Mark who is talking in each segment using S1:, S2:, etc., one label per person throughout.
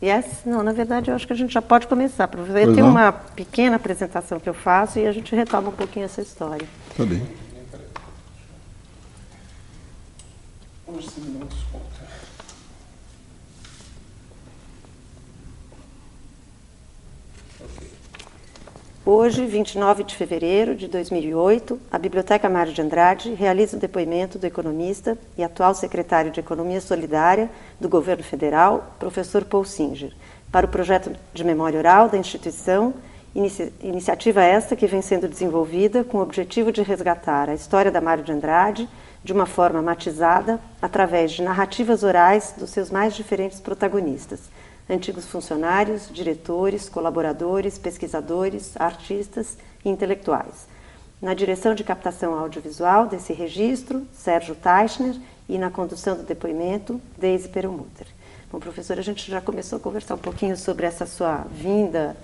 S1: Yes? Não, na verdade, eu acho que a gente já pode começar, professor. Tem uma pequena apresentação que eu faço e a gente retoma um pouquinho essa história.
S2: Tá bem.
S1: Hoje, 29 de fevereiro de 2008, a Biblioteca Mário de Andrade realiza o depoimento do economista e atual secretário de Economia Solidária do Governo Federal, professor Paul Singer, para o projeto de memória oral da instituição, iniciativa esta que vem sendo desenvolvida com o objetivo de resgatar a história da Mário de Andrade de uma forma matizada através de narrativas orais dos seus mais diferentes protagonistas, antigos funcionários, diretores, colaboradores, pesquisadores, artistas e intelectuais. Na direção de captação audiovisual desse registro, Sérgio Teichner, e na condução do depoimento, Deise Perlmutter. Bom, professor, a gente já começou a conversar um pouquinho sobre essa sua vinda,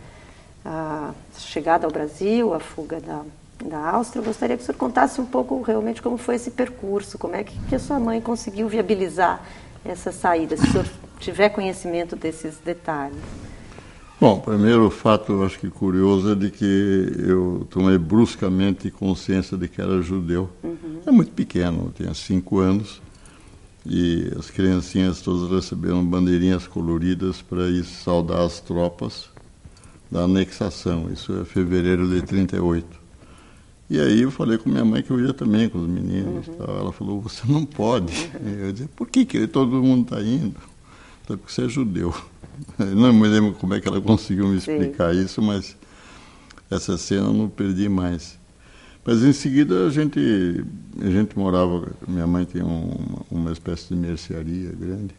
S1: a chegada ao Brasil, a fuga da Áustria. Eu gostaria que o senhor contasse um pouco realmente como foi esse percurso, como é que a sua mãe conseguiu viabilizar essa saída, se o senhor tiver conhecimento desses detalhes.
S2: Bom, primeiro fato, eu acho que curioso, é de que eu tomei bruscamente consciência de que era judeu. É muito pequeno, eu tinha 5 anos, e as criancinhas todas receberam bandeirinhas coloridas para ir saudar as tropas da anexação. Isso é fevereiro de 38. E aí eu falei com minha mãe que eu ia também com os meninos. Ela falou, você não pode. Eu disse, por que todo mundo está indo? Porque você é judeu. Eu não me lembro como é que ela conseguiu me explicar isso, mas essa cena eu não perdi mais. Mas em seguida a gente morava, minha mãe tinha uma espécie de mercearia grande,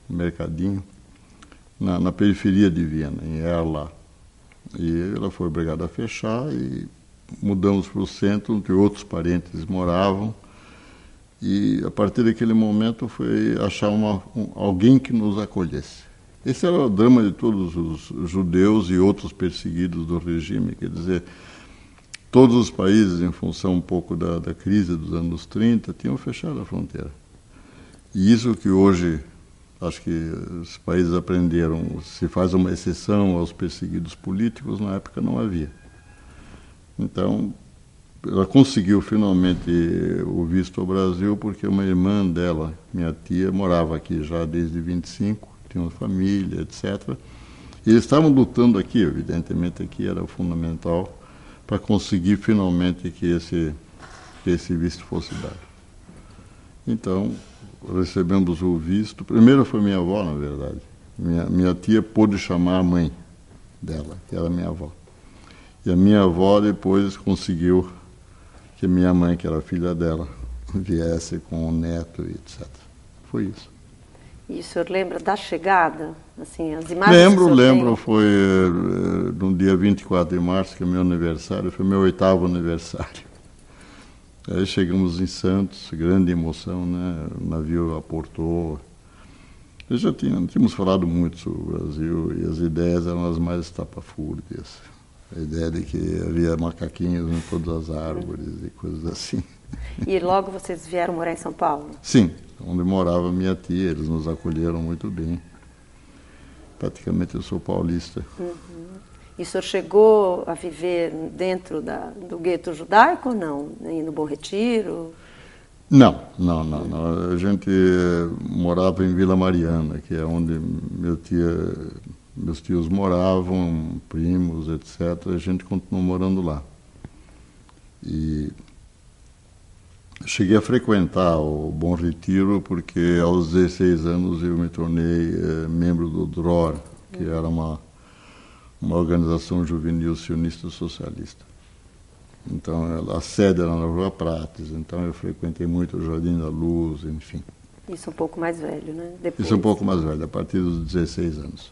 S2: um mercadinho, na periferia de Viena, em Erla. E ela foi obrigada a fechar e mudamos para o centro, onde outros parentes moravam. E a partir daquele momento foi achar alguém que nos acolhesse. Esse era o drama de todos os judeus e outros perseguidos do regime, quer dizer, todos os países, em função um pouco da crise dos anos 30, tinham fechado a fronteira. E isso que hoje, acho que os países aprenderam, se faz uma exceção aos perseguidos políticos, na época não havia. Então, ela conseguiu finalmente o visto ao Brasil porque uma irmã dela, minha tia, morava aqui já desde 25, tinha uma família, etc. E eles estavam lutando aqui, evidentemente aqui era o fundamental, para conseguir finalmente que esse visto fosse dado. Então, recebemos o visto. Primeiro foi minha avó, na verdade. Minha tia pôde chamar a mãe dela, que era minha avó. E a minha avó depois conseguiu que minha mãe, que era filha dela, viesse com o neto e etc. Foi isso.
S1: E o senhor lembra da chegada? Assim, as imagens
S2: Lembro. Foi no dia 24 de março, que é meu aniversário, foi meu 8º aniversário. Aí chegamos em Santos, grande emoção, né? O navio aportou. Já tínhamos falado muito sobre o Brasil e as ideias eram as mais estapafúrdias. A ideia de que havia macaquinhos em todas as árvores e coisas assim.
S1: E logo vocês vieram morar em São Paulo?
S2: Sim, onde morava minha tia, eles nos acolheram muito bem. Praticamente eu sou paulista.
S1: E o senhor chegou a viver dentro do gueto judaico ou não? No Bom Retiro?
S2: Não. A gente morava em Vila Mariana, que é onde meus tios moravam, primos, etc. A gente continuou morando lá. E cheguei a frequentar o Bom Retiro porque aos 16 anos eu me tornei membro do DROR, que era uma organização juvenil sionista socialista. Então, a sede era na Rua Prates, então eu frequentei muito o Jardim da Luz, enfim.
S1: Isso um pouco mais velho, né? Depois...
S2: Isso um pouco mais velho, a partir dos 16 anos.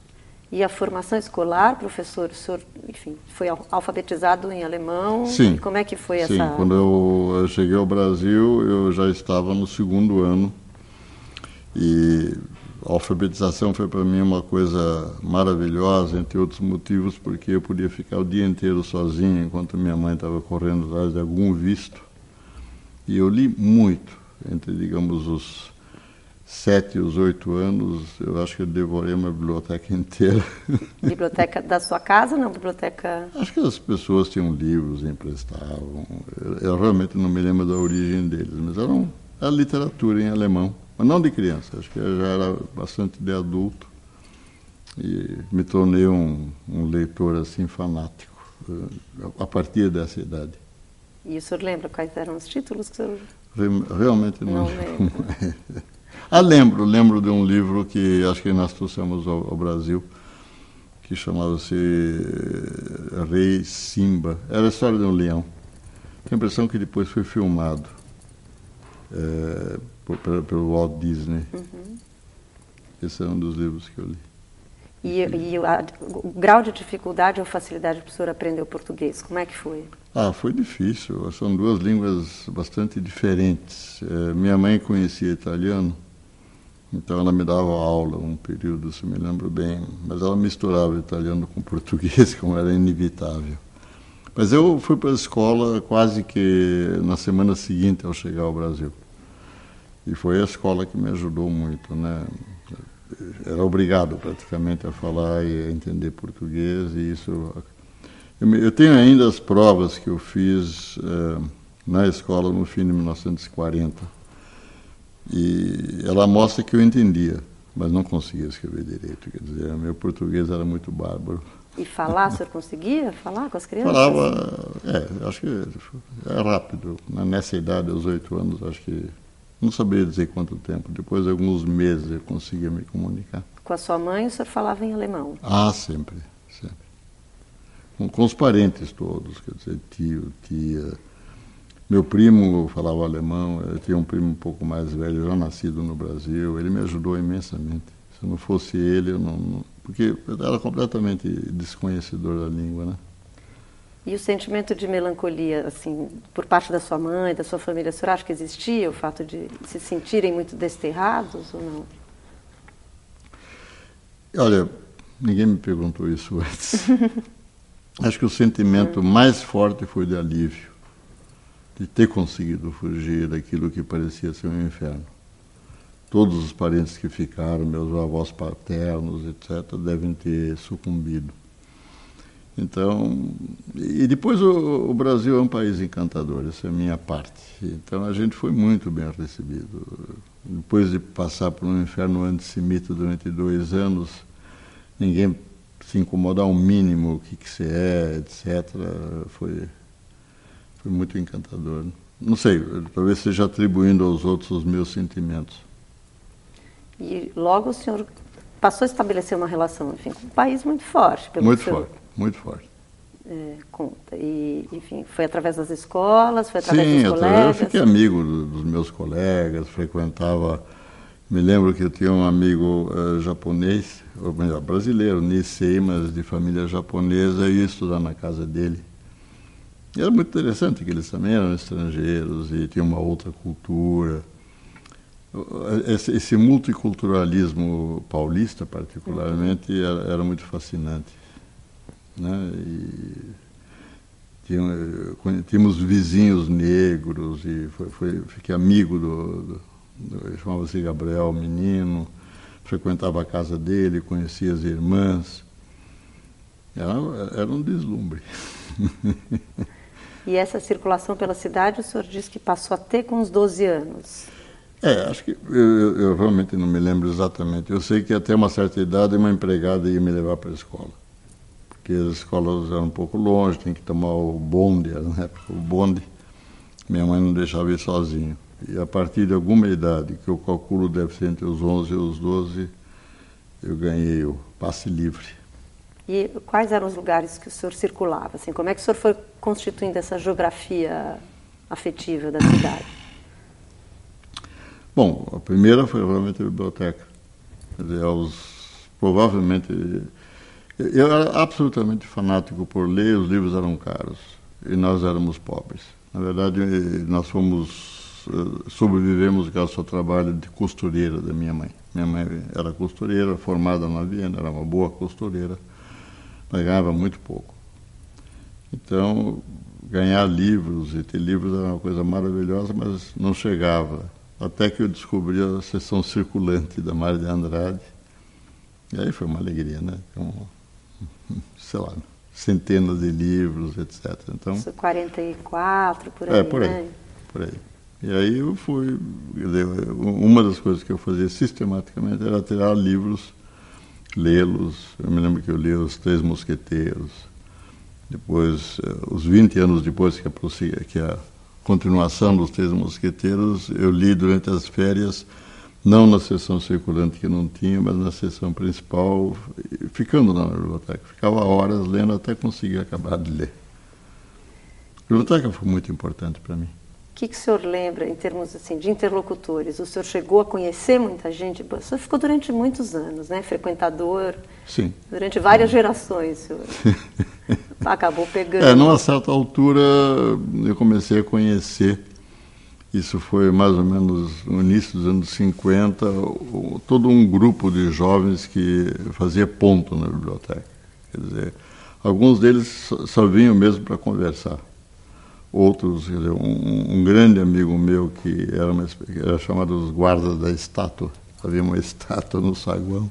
S1: E a formação escolar, professor, o senhor, enfim, foi alfabetizado em alemão?
S2: Sim.
S1: E como é que foi essa...
S2: Sim, quando eu cheguei ao Brasil, eu já estava no 2º ano. E a alfabetização foi para mim uma coisa maravilhosa, entre outros motivos, porque eu podia ficar o dia inteiro sozinho, enquanto minha mãe estava correndo atrás de algum visto. E eu li muito, entre, digamos, os 7 e os 8 anos, eu acho que eu devorei uma biblioteca inteira.
S1: Biblioteca da sua casa ou não? Biblioteca...
S2: Acho que as pessoas tinham livros, emprestavam. Eu realmente não me lembro da origem deles, mas era literatura em alemão, mas não de criança, acho que eu já era bastante de adulto e me tornei um leitor assim fanático a partir dessa idade.
S1: E o senhor lembra quais eram os títulos que o senhor...
S2: Realmente não lembro. Lembro de um livro que acho que nós trouxemos ao Brasil, que chamava-se Rei Simba. Era a história de um leão. Tenho a impressão que depois foi filmado pelo Walt Disney. Uhum. Esse é um dos livros que eu li.
S1: E o grau de dificuldade ou facilidade para o senhor aprender o português, como é que foi?
S2: Foi difícil. São duas línguas bastante diferentes. Minha mãe conhecia italiano, então ela me dava aula um período, se me lembro bem, mas ela misturava italiano com português, como era inevitável. Mas eu fui para a escola quase que na semana seguinte ao chegar ao Brasil. E foi a escola que me ajudou muito, né? Era obrigado praticamente a falar e a entender português, e isso... Eu tenho ainda as provas que eu fiz na escola no fim de 1940, e ela mostra que eu entendia, mas não conseguia escrever direito, quer dizer, meu português era muito bárbaro.
S1: E falar, o senhor conseguia falar com as crianças?
S2: Falava, acho que é rápido, nessa idade, aos 8 anos, acho que não sabia dizer quanto tempo, depois de alguns meses eu conseguia me comunicar.
S1: Com a sua mãe o senhor falava em alemão?
S2: Sempre. Com os parentes todos, quer dizer, tio, tia. Meu primo falava alemão, eu tinha um primo um pouco mais velho, já nascido no Brasil, ele me ajudou imensamente. Se não fosse ele, eu não... Porque eu era completamente desconhecedor da língua, né?
S1: E o sentimento de melancolia, assim, por parte da sua mãe, da sua família, o senhor acha que existia o fato de se sentirem muito desterrados ou não?
S2: Olha, ninguém me perguntou isso antes. Acho que o sentimento mais forte foi de alívio, de ter conseguido fugir daquilo que parecia ser um inferno. Todos os parentes que ficaram, meus avós paternos, etc., devem ter sucumbido. Então, e depois o Brasil é um país encantador, essa é a minha parte. Então a gente foi muito bem recebido. Depois de passar por um inferno antissemita durante 2 anos, ninguém se incomodar o mínimo, o que você é, etc., foi muito encantador. Não sei, talvez seja atribuindo aos outros os meus sentimentos.
S1: E logo o senhor passou a estabelecer uma relação, enfim, com um país muito forte.
S2: Muito forte.
S1: Conta. E, enfim, foi através das escolas, foi através dos colegas?
S2: Eu fiquei amigo dos meus colegas, frequentava... Me lembro que eu tinha um amigo japonês, ou melhor, brasileiro, Nisei, mas de família japonesa, e ia estudar na casa dele. E era muito interessante que eles também eram estrangeiros e tinham uma outra cultura. Esse multiculturalismo paulista, particularmente, era muito fascinante, né? E tínhamos vizinhos negros e fiquei amigo chamava-se Gabriel, menino, frequentava a casa dele, conhecia as irmãs. Era um deslumbre.
S1: E essa circulação pela cidade, o senhor disse que passou a ter com uns 12 anos.
S2: Acho que eu realmente não me lembro exatamente. Eu sei que até uma certa idade uma empregada ia me levar para a escola. Porque as escolas eram um pouco longe, tinha que tomar o bonde, na época, o bonde. Minha mãe não deixava ir sozinho. E a partir de alguma idade, que eu calculo deve ser entre os 11 e os 12, eu ganhei o passe livre.
S1: E quais eram os lugares que o senhor circulava? Assim, como é que o senhor foi constituindo essa geografia afetiva da cidade?
S2: Bom, a primeira foi realmente a biblioteca. Quer dizer, provavelmente... Eu era absolutamente fanático por ler, os livros eram caros e nós éramos pobres. Na verdade, nós sobrevivemos graças ao trabalho de costureira da minha mãe. Minha mãe era costureira, formada na Viena, era uma boa costureira, mas ganhava muito pouco. Então, ganhar livros e ter livros era uma coisa maravilhosa, mas não chegava até que eu descobri a seção circulante da Mário de Andrade. E aí foi uma alegria, né? Com, sei lá, centenas de livros, etc. Então,
S1: isso 44, por aí,
S2: por aí,
S1: né?
S2: por aí. E aí eu fui, uma das coisas que eu fazia sistematicamente era tirar livros, lê-los. Eu me lembro que eu li Os Três Mosqueteiros. Depois, os 20 anos depois que a continuação dos Três Mosqueteiros, eu li durante as férias, não na sessão circulante que não tinha, mas na sessão principal, ficando na biblioteca. Ficava horas lendo até conseguir acabar de ler. A biblioteca foi muito importante para mim.
S1: O que o senhor lembra em termos assim, de interlocutores? O senhor chegou a conhecer muita gente? O senhor ficou durante muitos anos, né? Frequentador.
S2: Sim.
S1: Durante várias gerações, o senhor acabou pegando.
S2: Numa certa altura eu comecei a conhecer, isso foi mais ou menos no início dos anos 50, todo um grupo de jovens que fazia ponto na biblioteca. Quer dizer, alguns deles só vinham mesmo para conversar. Outros, quer dizer, um grande amigo meu que era chamado os guardas da estátua, havia uma estátua no saguão,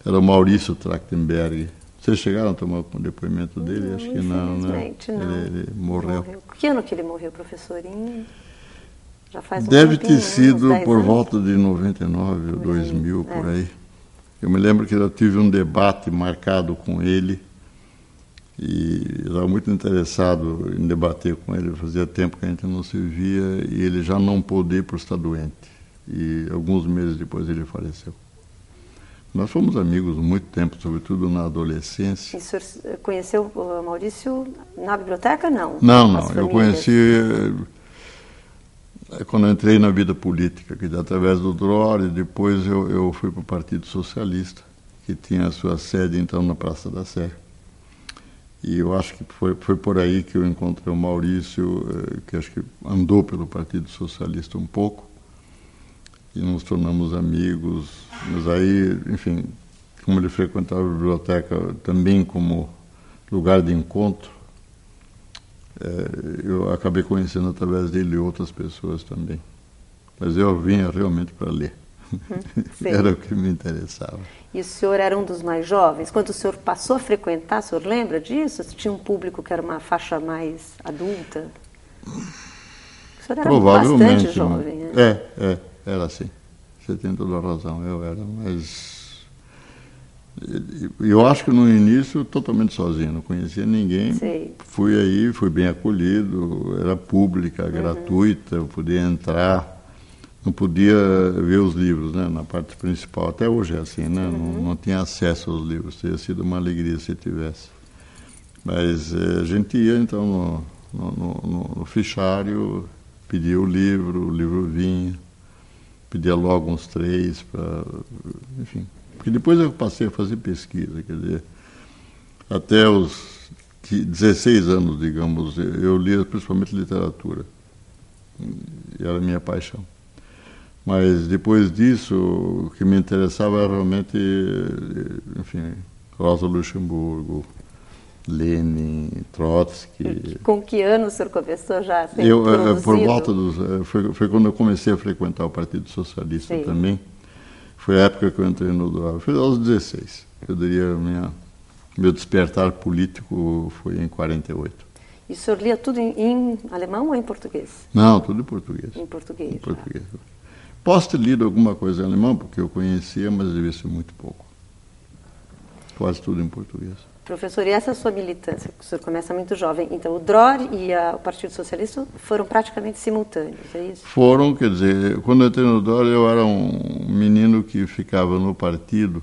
S2: era o Maurício Trachtenberg. Vocês chegaram a tomar o depoimento dele?
S1: Não,
S2: acho que não, né?
S1: Não.
S2: Ele morreu.
S1: Que ano que ele morreu, professorinho? Já faz um
S2: Deve
S1: tempinho,
S2: ter sido
S1: né? Uns 10
S2: por
S1: anos.
S2: volta de 99 ou 2000, por aí. Eu me lembro que eu tive um debate marcado com ele e eu estava muito interessado em debater com ele. Fazia tempo que a gente não se via e ele já não pôde ir por estar doente. E alguns meses depois ele faleceu. Nós fomos amigos há muito tempo, sobretudo na adolescência.
S1: E o senhor conheceu o Maurício na biblioteca, não?
S2: Não. Eu conheci quando eu entrei na vida política, que através do Drori, depois eu fui para o Partido Socialista, que tinha a sua sede, então, na Praça da Sé. E eu acho que foi por aí que eu encontrei o Maurício, que acho que andou pelo Partido Socialista um pouco, e nos tornamos amigos. Mas aí, enfim, como ele frequentava a biblioteca também como lugar de encontro, eu acabei conhecendo através dele outras pessoas também. Mas eu vinha realmente para ler. Era o que me interessava.
S1: E o senhor era um dos mais jovens? Quando o senhor passou a frequentar, o senhor lembra disso? Tinha um público que era uma faixa mais adulta? O senhor era
S2: Provavelmente,
S1: bastante jovem, né?
S2: Era assim. Você tem toda a razão, eu era, mas eu acho que no início totalmente sozinho, não conhecia ninguém.
S1: Sei.
S2: Fui bem acolhido, era pública, gratuita, eu podia entrar, não podia ver os livros, né, na parte principal. Até hoje é assim, né? Não tinha acesso aos livros, teria sido uma alegria se tivesse. Mas a gente ia então no fichário, pedia o livro vinha, pedia logo uns 3 para, enfim. Porque depois eu passei a fazer pesquisa, quer dizer, até os 16 anos, digamos, eu lia principalmente literatura, e era a minha paixão. Mas depois disso, o que me interessava era realmente, enfim, Rosa Luxemburgo, Lenin, Trotsky.
S1: Com que ano o senhor começou já a ser
S2: Por volta dos... Foi quando eu comecei a frequentar o Partido Socialista. Sim. Também. Foi a época que eu entrei no Drori. Foi aos 16. Eu diria, meu despertar político foi em 48.
S1: E o senhor lia tudo em alemão ou em português?
S2: Não, tudo em português.
S1: Em português.
S2: Em português. Posso ter lido alguma coisa em alemão, porque eu conhecia, mas devia ser muito pouco. Quase tudo em português.
S1: Professor, e essa sua militância, que o senhor começa muito jovem, então o Drori e o Partido Socialista foram praticamente simultâneos, é isso?
S2: Foram, quer dizer, quando eu entrei no Drori eu era um menino que ficava no partido,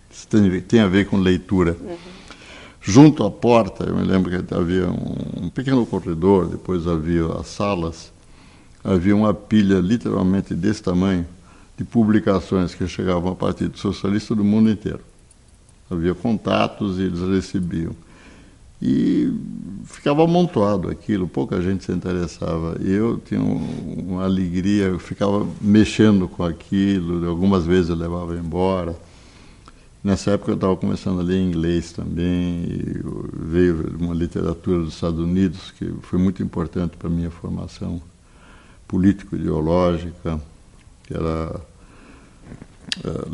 S2: isso tem a ver com leitura. Junto à porta, eu me lembro que havia um pequeno corredor, depois havia as salas, havia uma pilha literalmente desse tamanho de publicações que chegavam ao Partido Socialista do mundo inteiro. Havia contatos e eles recebiam. E ficava amontoado aquilo, pouca gente se interessava. E eu tinha uma alegria, eu ficava mexendo com aquilo, algumas vezes eu levava embora. Nessa época eu estava começando a ler inglês também, e veio uma literatura dos Estados Unidos que foi muito importante para a minha formação político-ideológica, que era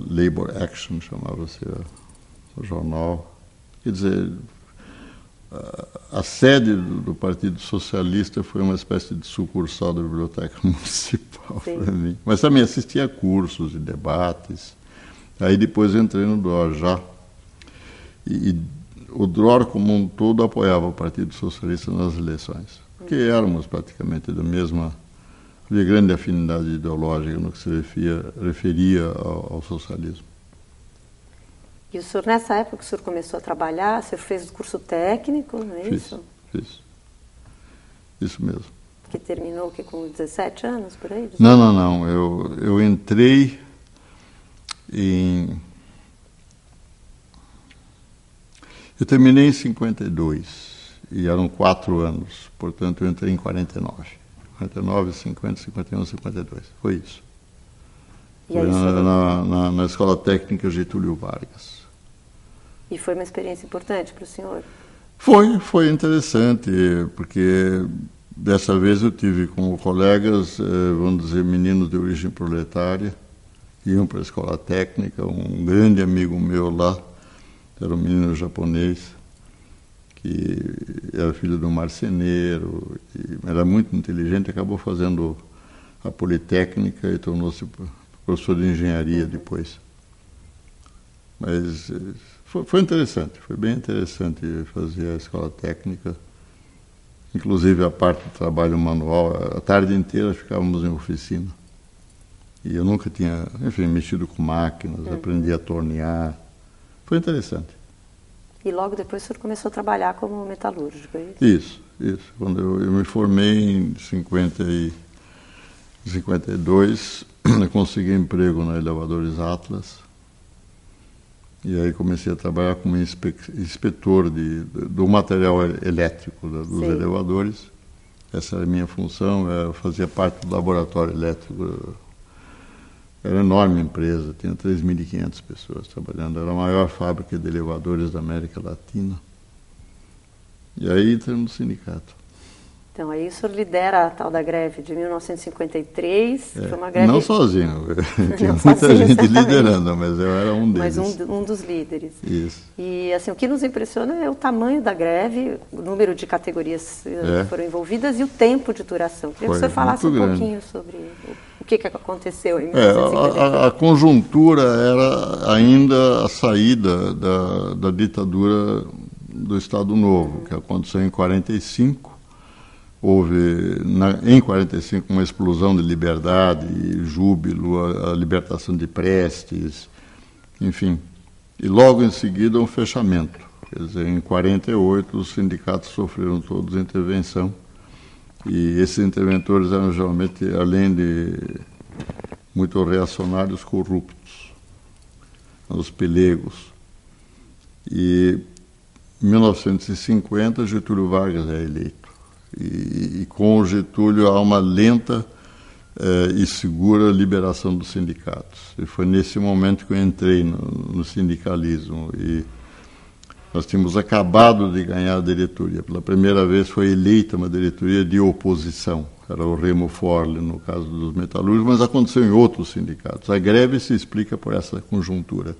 S2: Labor Action, chamava-se o jornal. Quer dizer, a sede do Partido Socialista foi uma espécie de sucursal da Biblioteca Municipal para mim. Mas também assistia a cursos e debates. Aí depois entrei no DROR já. E o DROR como um todo apoiava o Partido Socialista nas eleições. Porque éramos praticamente da mesma... Havia grande afinidade ideológica no que se referia ao socialismo.
S1: E o senhor, nessa época que o senhor começou a trabalhar, o senhor fez o curso técnico, não é isso?
S2: Fiz. Isso mesmo.
S1: Que terminou com 17 anos, por aí? 18?
S2: Não. Eu entrei em... Eu terminei em 52, e eram 4 anos, portanto eu entrei em 49. 49, 50, 51, 52, foi isso.
S1: E
S2: foi
S1: aí,
S2: na Escola Técnica Getúlio Vargas.
S1: E foi uma experiência importante para o senhor?
S2: Foi interessante, porque dessa vez eu tive como colegas, vamos dizer, meninos de origem proletária, iam para a Escola Técnica, um grande amigo meu lá, era um menino japonês, que era filho de um marceneiro, era muito inteligente, acabou fazendo a Politécnica e tornou-se professor de engenharia depois. Mas foi interessante, foi bem interessante fazer a escola técnica, inclusive a parte do trabalho manual. A tarde inteira ficávamos em oficina. E eu nunca tinha, enfim, mexido com máquinas, aprendi a tornear. Foi interessante.
S1: E logo depois o senhor começou a trabalhar como metalúrgico, é
S2: isso? Isso. Quando eu me formei em 52, eu consegui emprego na Elevadores Atlas. E aí comecei a trabalhar como inspetor do material elétrico dos elevadores. Essa era a minha função, eu fazia parte do laboratório elétrico. Era uma enorme empresa, tinha 3.500 pessoas trabalhando. Era a maior fábrica de elevadores da América Latina. E aí entrei no sindicato.
S1: Então, aí o senhor lidera a tal da greve de 1953, foi uma greve...
S2: Não sozinho, tinha muita gente liderando, mas eu era um deles.
S1: Mas um dos líderes.
S2: Isso.
S1: E assim, o que nos impressiona é o tamanho da greve, o número de categorias que foram envolvidas e o tempo de duração. Queria que o senhor falasse um pouquinho sobre o que aconteceu em 1953.
S2: A conjuntura era ainda a saída da ditadura do Estado Novo, que aconteceu em 45. Houve, em 45, uma explosão de liberdade, júbilo, a libertação de Prestes, enfim. E logo em seguida um fechamento. Quer dizer, em 48 os sindicatos sofreram todos intervenção. E esses interventores eram geralmente, além de muito reacionários, corruptos, os pelegos. E em 1950 Getúlio Vargas é eleito. E com o Getúlio há uma lenta e segura liberação dos sindicatos. E foi nesse momento que eu entrei no sindicalismo. E nós tínhamos acabado de ganhar a diretoria. Pela primeira vez foi eleita uma diretoria de oposição. Era o Remo Forli, no caso dos metalúrgicos, mas aconteceu em outros sindicatos. A greve se explica por essa conjuntura.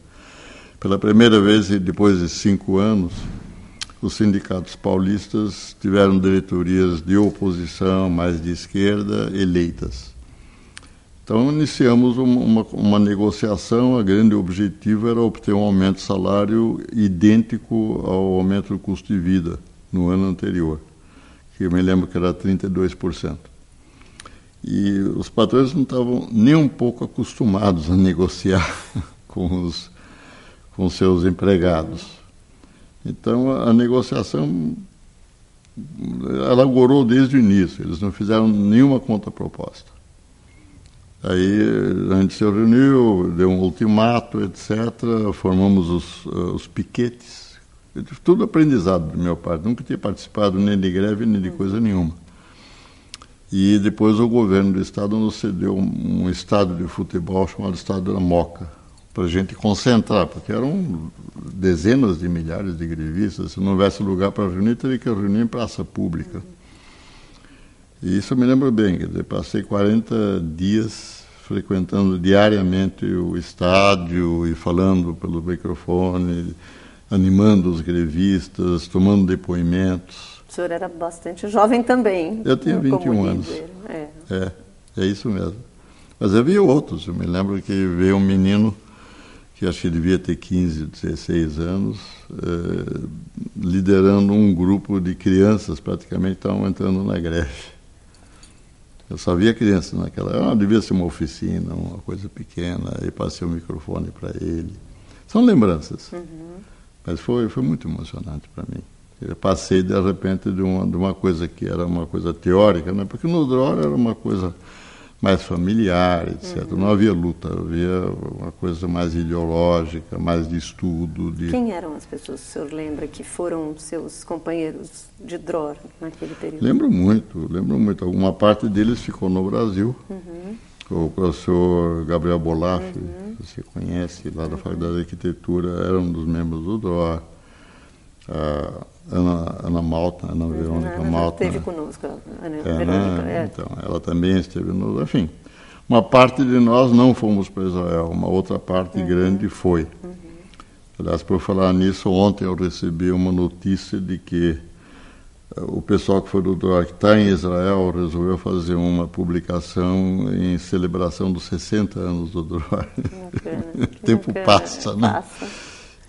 S2: Pela primeira vez, depois de 5 anos, os sindicatos paulistas tiveram diretorias de oposição, mais de esquerda, eleitas. Então, iniciamos uma negociação. O grande objetivo era obter um aumento de salário idêntico ao aumento do custo de vida no ano anterior, que eu me lembro que era 32%. E os patrões não estavam nem um pouco acostumados a negociar com seus empregados. Então, a negociação elaborou desde o início, eles não fizeram nenhuma contraproposta. Aí a gente se reuniu, deu um ultimato, etc., formamos os piquetes, tudo aprendizado da minha parte, nunca tinha participado nem de greve, nem de coisa nenhuma. E depois o governo do estado nos cedeu um estádio de futebol chamado Estádio da Moca, para a gente concentrar, porque eram dezenas de milhares de grevistas. Se não houvesse lugar para reunir, teria que reunir em praça pública. E isso eu me lembro bem, quer dizer, passei 40 dias frequentando diariamente o estádio e falando pelo microfone, animando os grevistas, tomando depoimentos.
S1: O senhor era bastante jovem também.
S2: Eu tinha 21 anos. É isso mesmo. Mas havia outros. Eu me lembro que veio um menino que acho que devia ter 15, 16 anos, liderando um grupo de crianças praticamente que estavam entrando na greve. Eu só via crianças naquela época, devia ser uma oficina, uma coisa pequena, aí passei o microfone para ele. São lembranças. Mas foi muito emocionante para mim. Eu passei, de repente, de uma coisa que era uma coisa teórica, né? Porque no DROR era uma coisa mais familiar, etc. Não havia luta, havia uma coisa mais ideológica, mais de estudo.
S1: Quem eram as pessoas que o senhor lembra que foram seus companheiros de DROR naquele período?
S2: Lembro muito. Alguma parte deles ficou no Brasil. O professor Gabriel Bolaf, você conhece, lá da Faculdade de Arquitetura, era um dos membros do DROR. A Ana Malta, Ana Verônica Malta.
S1: Esteve conosco, Ana Verônica.
S2: Então, ela também esteve no... Enfim, uma parte de nós não fomos para Israel, uma outra parte grande foi. Aliás, por falar nisso, ontem eu recebi uma notícia de que o pessoal que foi do DROR, que está em Israel, resolveu fazer uma publicação em celebração dos 60 anos do DROR. O tempo passa, né?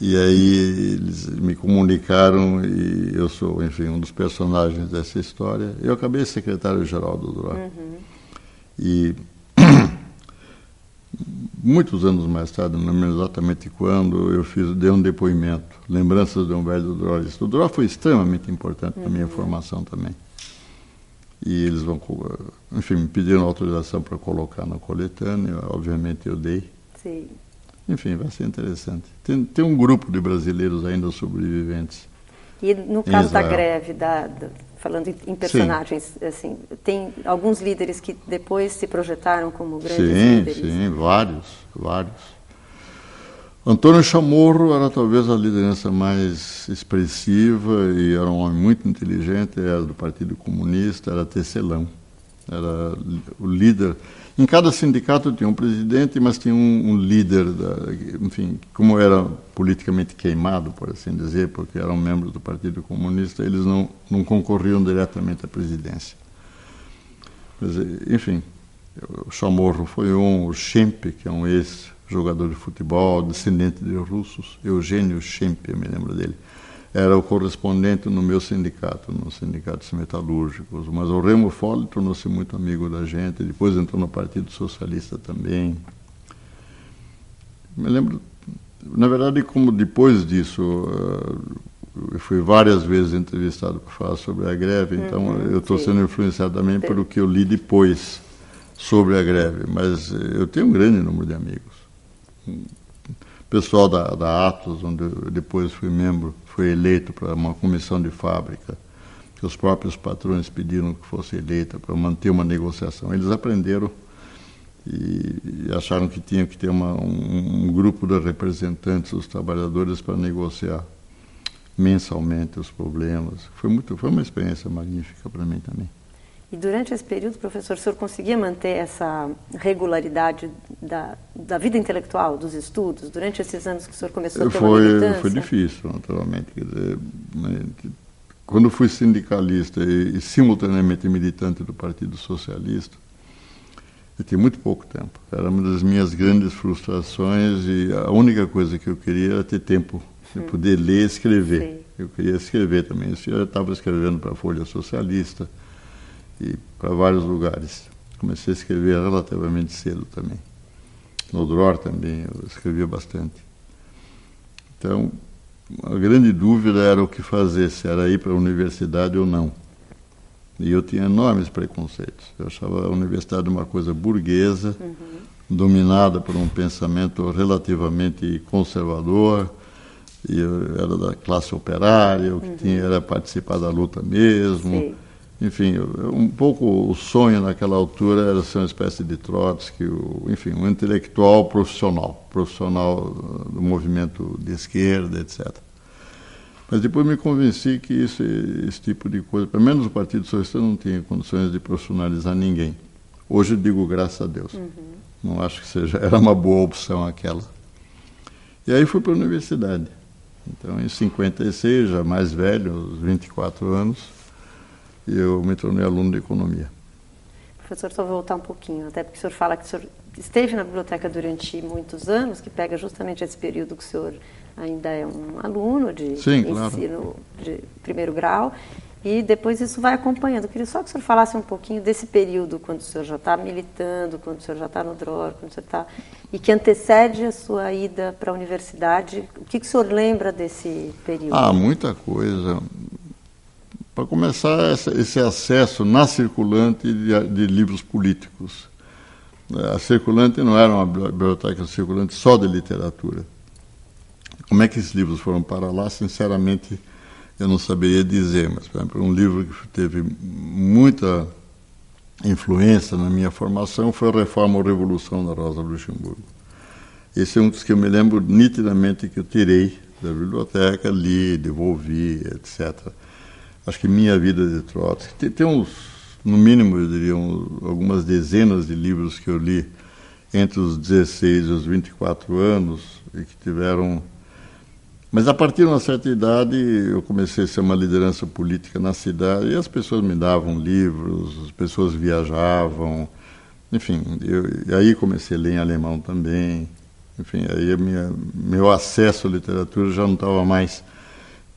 S2: E aí eles me comunicaram, e eu sou, enfim, um dos personagens dessa história. Eu acabei secretário-geral do DROR. E muitos anos mais tarde, não lembro exatamente quando, eu dei um depoimento, lembranças de um velho do DROR. O DROR foi extremamente importante para a minha formação também. E eles vão, enfim, me pediram autorização para colocar na coletânea, obviamente eu dei.
S1: Sim.
S2: Enfim, vai ser interessante. Tem um grupo de brasileiros ainda sobreviventes.
S1: E no caso da greve, falando em personagens, assim, tem alguns líderes que depois se projetaram como grandes líderes?
S2: Sim, vários. Antônio Chamorro era talvez a liderança mais expressiva e era um homem muito inteligente, era do Partido Comunista, era tecelão, era o líder. Em cada sindicato tinha um presidente, mas tinha um líder, enfim, como era politicamente queimado, por assim dizer, porque eram membros do Partido Comunista, eles não concorriam diretamente à presidência. Mas, enfim, o Chamorro foi o Schempp, que é um ex-jogador de futebol, descendente de russos, Eugênio Schempp, eu me lembro dele. Era o correspondente no meu sindicato, nos sindicatos metalúrgicos. Mas o Remo Folle tornou-se muito amigo da gente, depois entrou no Partido Socialista também. Me lembro, na verdade, como depois disso, eu fui várias vezes entrevistado para falar sobre a greve, então eu estou sendo influenciado também pelo que eu li depois sobre a greve. Mas eu tenho um grande número de amigos. O pessoal da Atos, onde eu depois fui membro, foi eleito para uma comissão de fábrica, que os próprios patrões pediram que fosse eleita para manter uma negociação. Eles aprenderam e acharam que tinha que ter um grupo de representantes dos trabalhadores para negociar mensalmente os problemas. Foi uma experiência magnífica para mim também.
S1: E durante esse período, professor, o senhor conseguia manter essa regularidade da vida intelectual, dos estudos, durante esses anos que o senhor começou a ter uma militância?
S2: Foi difícil, naturalmente. Quer dizer, quando fui sindicalista e simultaneamente militante do Partido Socialista, eu tinha muito pouco tempo. Era uma das minhas grandes frustrações e a única coisa que eu queria era ter tempo de poder ler e escrever. Sim. Eu queria escrever também. Eu estava escrevendo para a Folha Socialista e para vários lugares. Comecei a escrever relativamente cedo também. No DROR também eu escrevia bastante. Então, a grande dúvida era o que fazer, se era ir para a universidade ou não. E eu tinha enormes preconceitos. Eu achava a universidade uma coisa burguesa, dominada por um pensamento relativamente conservador, e eu era da classe operária, o que tinha era participar da luta mesmo. Sim. Enfim, um pouco o sonho naquela altura era ser uma espécie de Trotsky, enfim, um intelectual profissional do movimento de esquerda, etc. Mas depois me convenci que esse tipo de coisa, pelo menos o Partido Socialista não tinha condições de profissionalizar ninguém. Hoje eu digo graças a Deus. Não acho que era uma boa opção aquela. E aí fui para a universidade. Então, em 56, já mais velho, aos 24 anos, eu me tornei aluno de economia.
S1: Professor, só voltar um pouquinho, até porque o senhor fala que o senhor esteve na biblioteca durante muitos anos, que pega justamente esse período que o senhor ainda é um aluno de
S2: Sim,
S1: ensino de primeiro grau, e depois isso vai acompanhando. Eu queria só que o senhor falasse um pouquinho desse período, quando o senhor já está militando, quando o senhor já está no DROR, quando o senhor está... e que antecede a sua ida para a universidade. O que o senhor lembra desse período?
S2: Muita coisa. Para começar, esse acesso na circulante de livros políticos. A circulante não era uma biblioteca circulante só de literatura. Como é que esses livros foram para lá, sinceramente, eu não saberia dizer, mas, por exemplo, um livro que teve muita influência na minha formação foi a Reforma ou Revolução da Rosa Luxemburgo. Esse é um dos que eu me lembro nitidamente que eu tirei da biblioteca, li, devolvi, etc. Acho que Minha Vida de Trotsky. Tem uns, no mínimo, eu diria, algumas dezenas de livros que eu li entre os 16 e os 24 anos e que tiveram... Mas a partir de uma certa idade eu comecei a ser uma liderança política na cidade e as pessoas me davam livros, as pessoas viajavam, enfim, e aí comecei a ler em alemão também. Enfim, aí meu acesso à literatura já não estava mais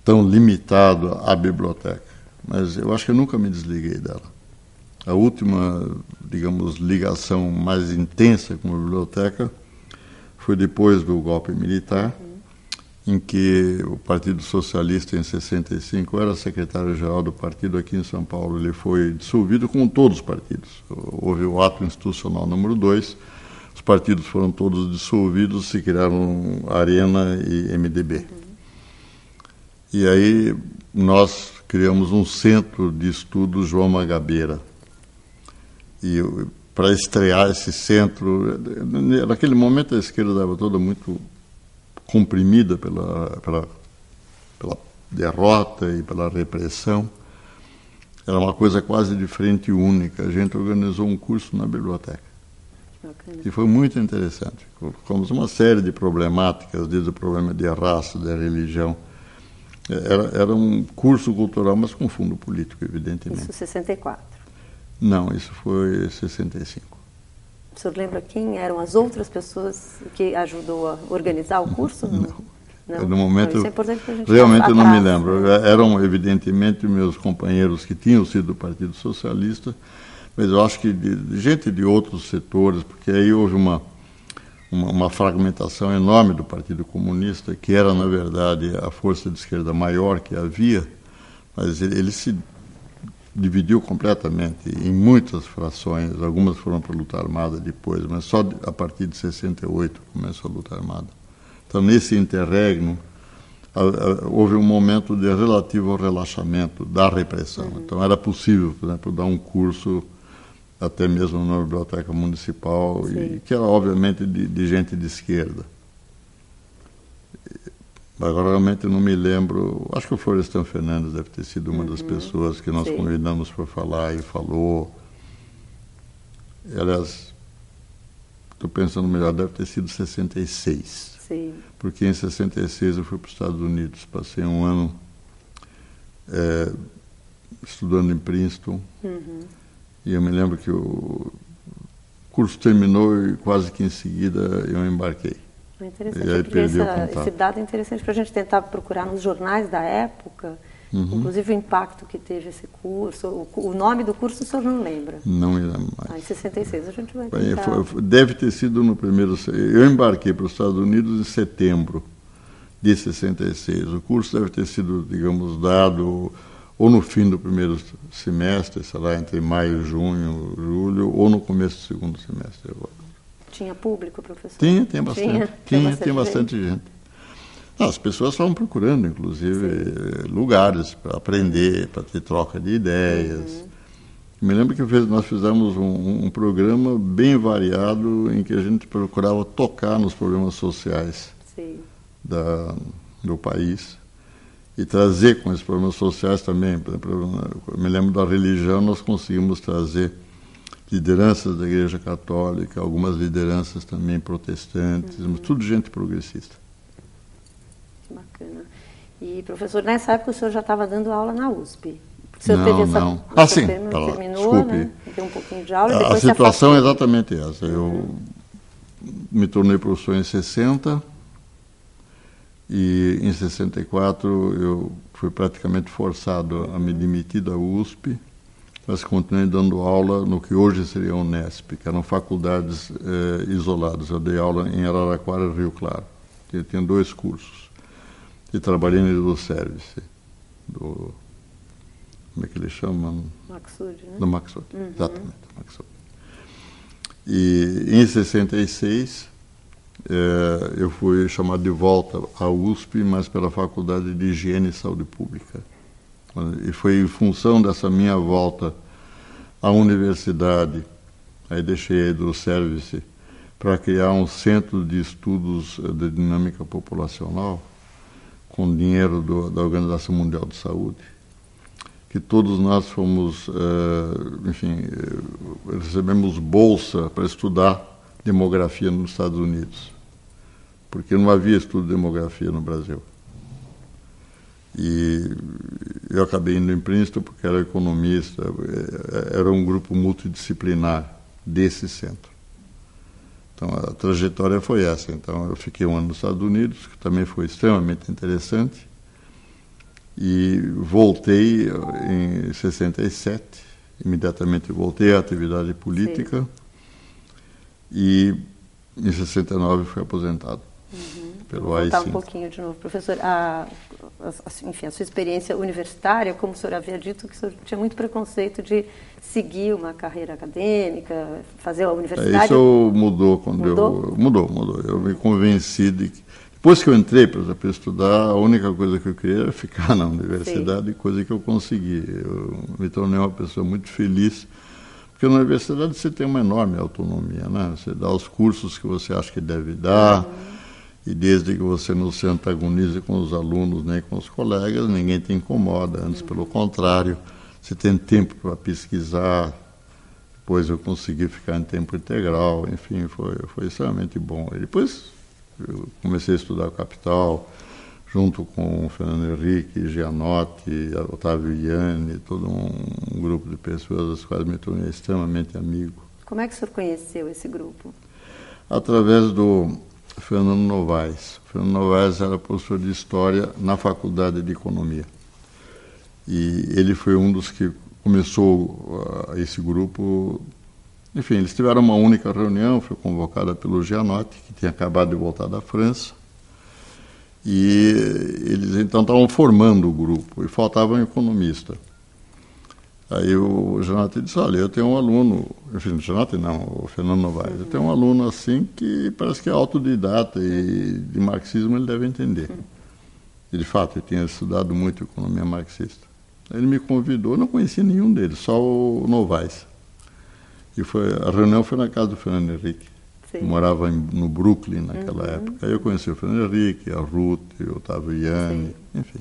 S2: tão limitado à biblioteca. Mas eu acho que eu nunca me desliguei dela. A última, digamos, ligação mais intensa com a biblioteca foi depois do golpe militar, em que o Partido Socialista, em 65, era secretário-geral do partido aqui em São Paulo. Ele foi dissolvido como todos os partidos. Houve o ato institucional número 2, os partidos foram todos dissolvidos, se criaram Arena e MDB. E aí nós criamos um centro de estudos João Mangabeira. E para estrear esse centro, naquele momento a esquerda estava toda muito comprimida pela derrota e pela repressão. Era uma coisa quase de frente única. A gente organizou um curso na biblioteca. E foi muito interessante. Colocamos uma série de problemáticas, desde o problema de raça, da religião. Era um curso cultural, mas com fundo político, evidentemente.
S1: Isso 64?
S2: Não, isso foi 65.
S1: O senhor lembra quem eram as outras pessoas que ajudou a organizar o curso?
S2: Não. No momento,
S1: isso é importante para a gente
S2: realmente eu não me lembro. Eram, evidentemente, meus companheiros que tinham sido do Partido Socialista, mas eu acho que de gente de outros setores, porque aí houve uma fragmentação enorme do Partido Comunista, que era, na verdade, a força de esquerda maior que havia, mas ele se dividiu completamente em muitas frações. Algumas foram para a luta armada depois, mas só a partir de 68 começou a luta armada. Então, nesse interregno, houve um momento de relativo relaxamento da repressão. Então, era possível, por exemplo, dar um curso até mesmo na biblioteca municipal, e que era, obviamente, de gente de esquerda. Agora, realmente, eu não me lembro. Acho que o Florestan Fernandes deve ter sido uma das pessoas que nós convidamos para falar e falou. E, aliás, estou pensando melhor, deve ter sido 66.
S1: Sim.
S2: Porque em 66 eu fui para os Estados Unidos, passei um ano estudando em Princeton. E eu me lembro que o curso terminou e quase que em seguida eu embarquei.
S1: É interessante,
S2: e aí perdi o
S1: esse
S2: contato.
S1: dado é interessante para a gente tentar procurar nos jornais da época, inclusive o impacto que teve esse curso. O nome do curso o senhor não lembra?
S2: Não me lembro mais.
S1: Em 66 a gente vai tentar.
S2: Deve ter sido no primeiro... Eu embarquei para os Estados Unidos em setembro de 66. O curso deve ter sido, digamos, dado ou no fim do primeiro semestre, sei lá, entre maio, junho, julho, ou no começo do segundo semestre agora.
S1: Tinha público, professor?
S2: Tinha bastante. Tinha bastante gente. As pessoas estavam procurando, inclusive, lugares para aprender, para ter troca de ideias. Me lembro que nós fizemos um programa bem variado em que a gente procurava tocar nos problemas sociais do país. e trazer com esses problemas sociais também. Por exemplo, eu me lembro da religião, nós conseguimos trazer lideranças da Igreja Católica, algumas lideranças também protestantes, mas tudo gente progressista.
S1: Que bacana. E, professor, nessa época o senhor já estava dando aula na USP? O senhor teve essa...
S2: não. Sim,
S1: terminou,
S2: desculpe.
S1: né? Deu um pouquinho de aula e depois
S2: a situação é exatamente essa. Eu me tornei professor em 60 e em 64 eu fui praticamente forçado a me demitir da USP, mas continuei dando aula no que hoje seria a Unesp, que eram faculdades isoladas. Eu dei aula em Araraquara e Rio Claro. Eu tinha 2 cursos. E trabalhei no Eduservice, como é que eles chamam?
S1: Maxud, né?
S2: Do Maxud, exatamente, Maxud. E em 66 eu fui chamado de volta à USP, mas pela Faculdade de Higiene e Saúde Pública. E foi em função dessa minha volta à universidade, aí deixei a Eduservice, para criar um centro de estudos de dinâmica populacional, com dinheiro da Organização Mundial de Saúde, que todos nós fomos, recebemos bolsa para estudar demografia nos Estados Unidos, porque não havia estudo de demografia no Brasil. E eu acabei indo em Princeton porque era economista, era um grupo multidisciplinar desse centro. Então a trajetória foi essa. Então eu fiquei um ano nos Estados Unidos, que também foi extremamente interessante, e voltei em 67, imediatamente voltei à atividade política. Sim. E em 69 fui aposentado pelo AI-5.
S1: Vou voltar um pouquinho de novo, professor. Enfim, a sua experiência universitária, como o senhor havia dito, que o senhor tinha muito preconceito de seguir uma carreira acadêmica, fazer a universidade.
S2: Isso mudou quando mudou. Eu me convenci de que, depois que eu entrei para estudar, a única coisa que eu queria era ficar na universidade, coisa que eu consegui. Eu me tornei uma pessoa muito feliz, porque na universidade você tem uma enorme autonomia, né? Você dá os cursos que você acha que deve dar, e desde que você não se antagonize com os alunos nem com os colegas, ninguém te incomoda. Antes, pelo contrário, você tem tempo para pesquisar. Depois eu consegui ficar em tempo integral, enfim, foi extremamente bom. E depois eu comecei a estudar Capital, junto com o Fernando Henrique, Gianotti, Otávio Ianni, todo um grupo de pessoas das quais me tornei extremamente amigo.
S1: Como é que o senhor conheceu esse grupo?
S2: Através do Fernando Novaes. O Fernando Novaes era professor de História na Faculdade de Economia. E ele foi um dos que começou esse grupo. Enfim, eles tiveram uma única reunião, foi convocada pelo Gianotti, que tinha acabado de voltar da França. E eles então estavam formando o grupo, e faltava um economista. Aí o Gianotti disse, olha, eu tenho um aluno, enfim, o Gianotti não, o Fernando Novaes, eu tenho um aluno assim que parece que é autodidata e de marxismo ele deve entender. E de fato, eu tinha estudado muito economia marxista. Aí ele me convidou, eu não conhecia nenhum deles, só o Novaes. E a reunião foi na casa do Fernando Henrique. Sim. Morava no Brooklyn naquela época. Aí eu conheci o Fernando Henrique, a Ruth, o Otávio Ianni, enfim.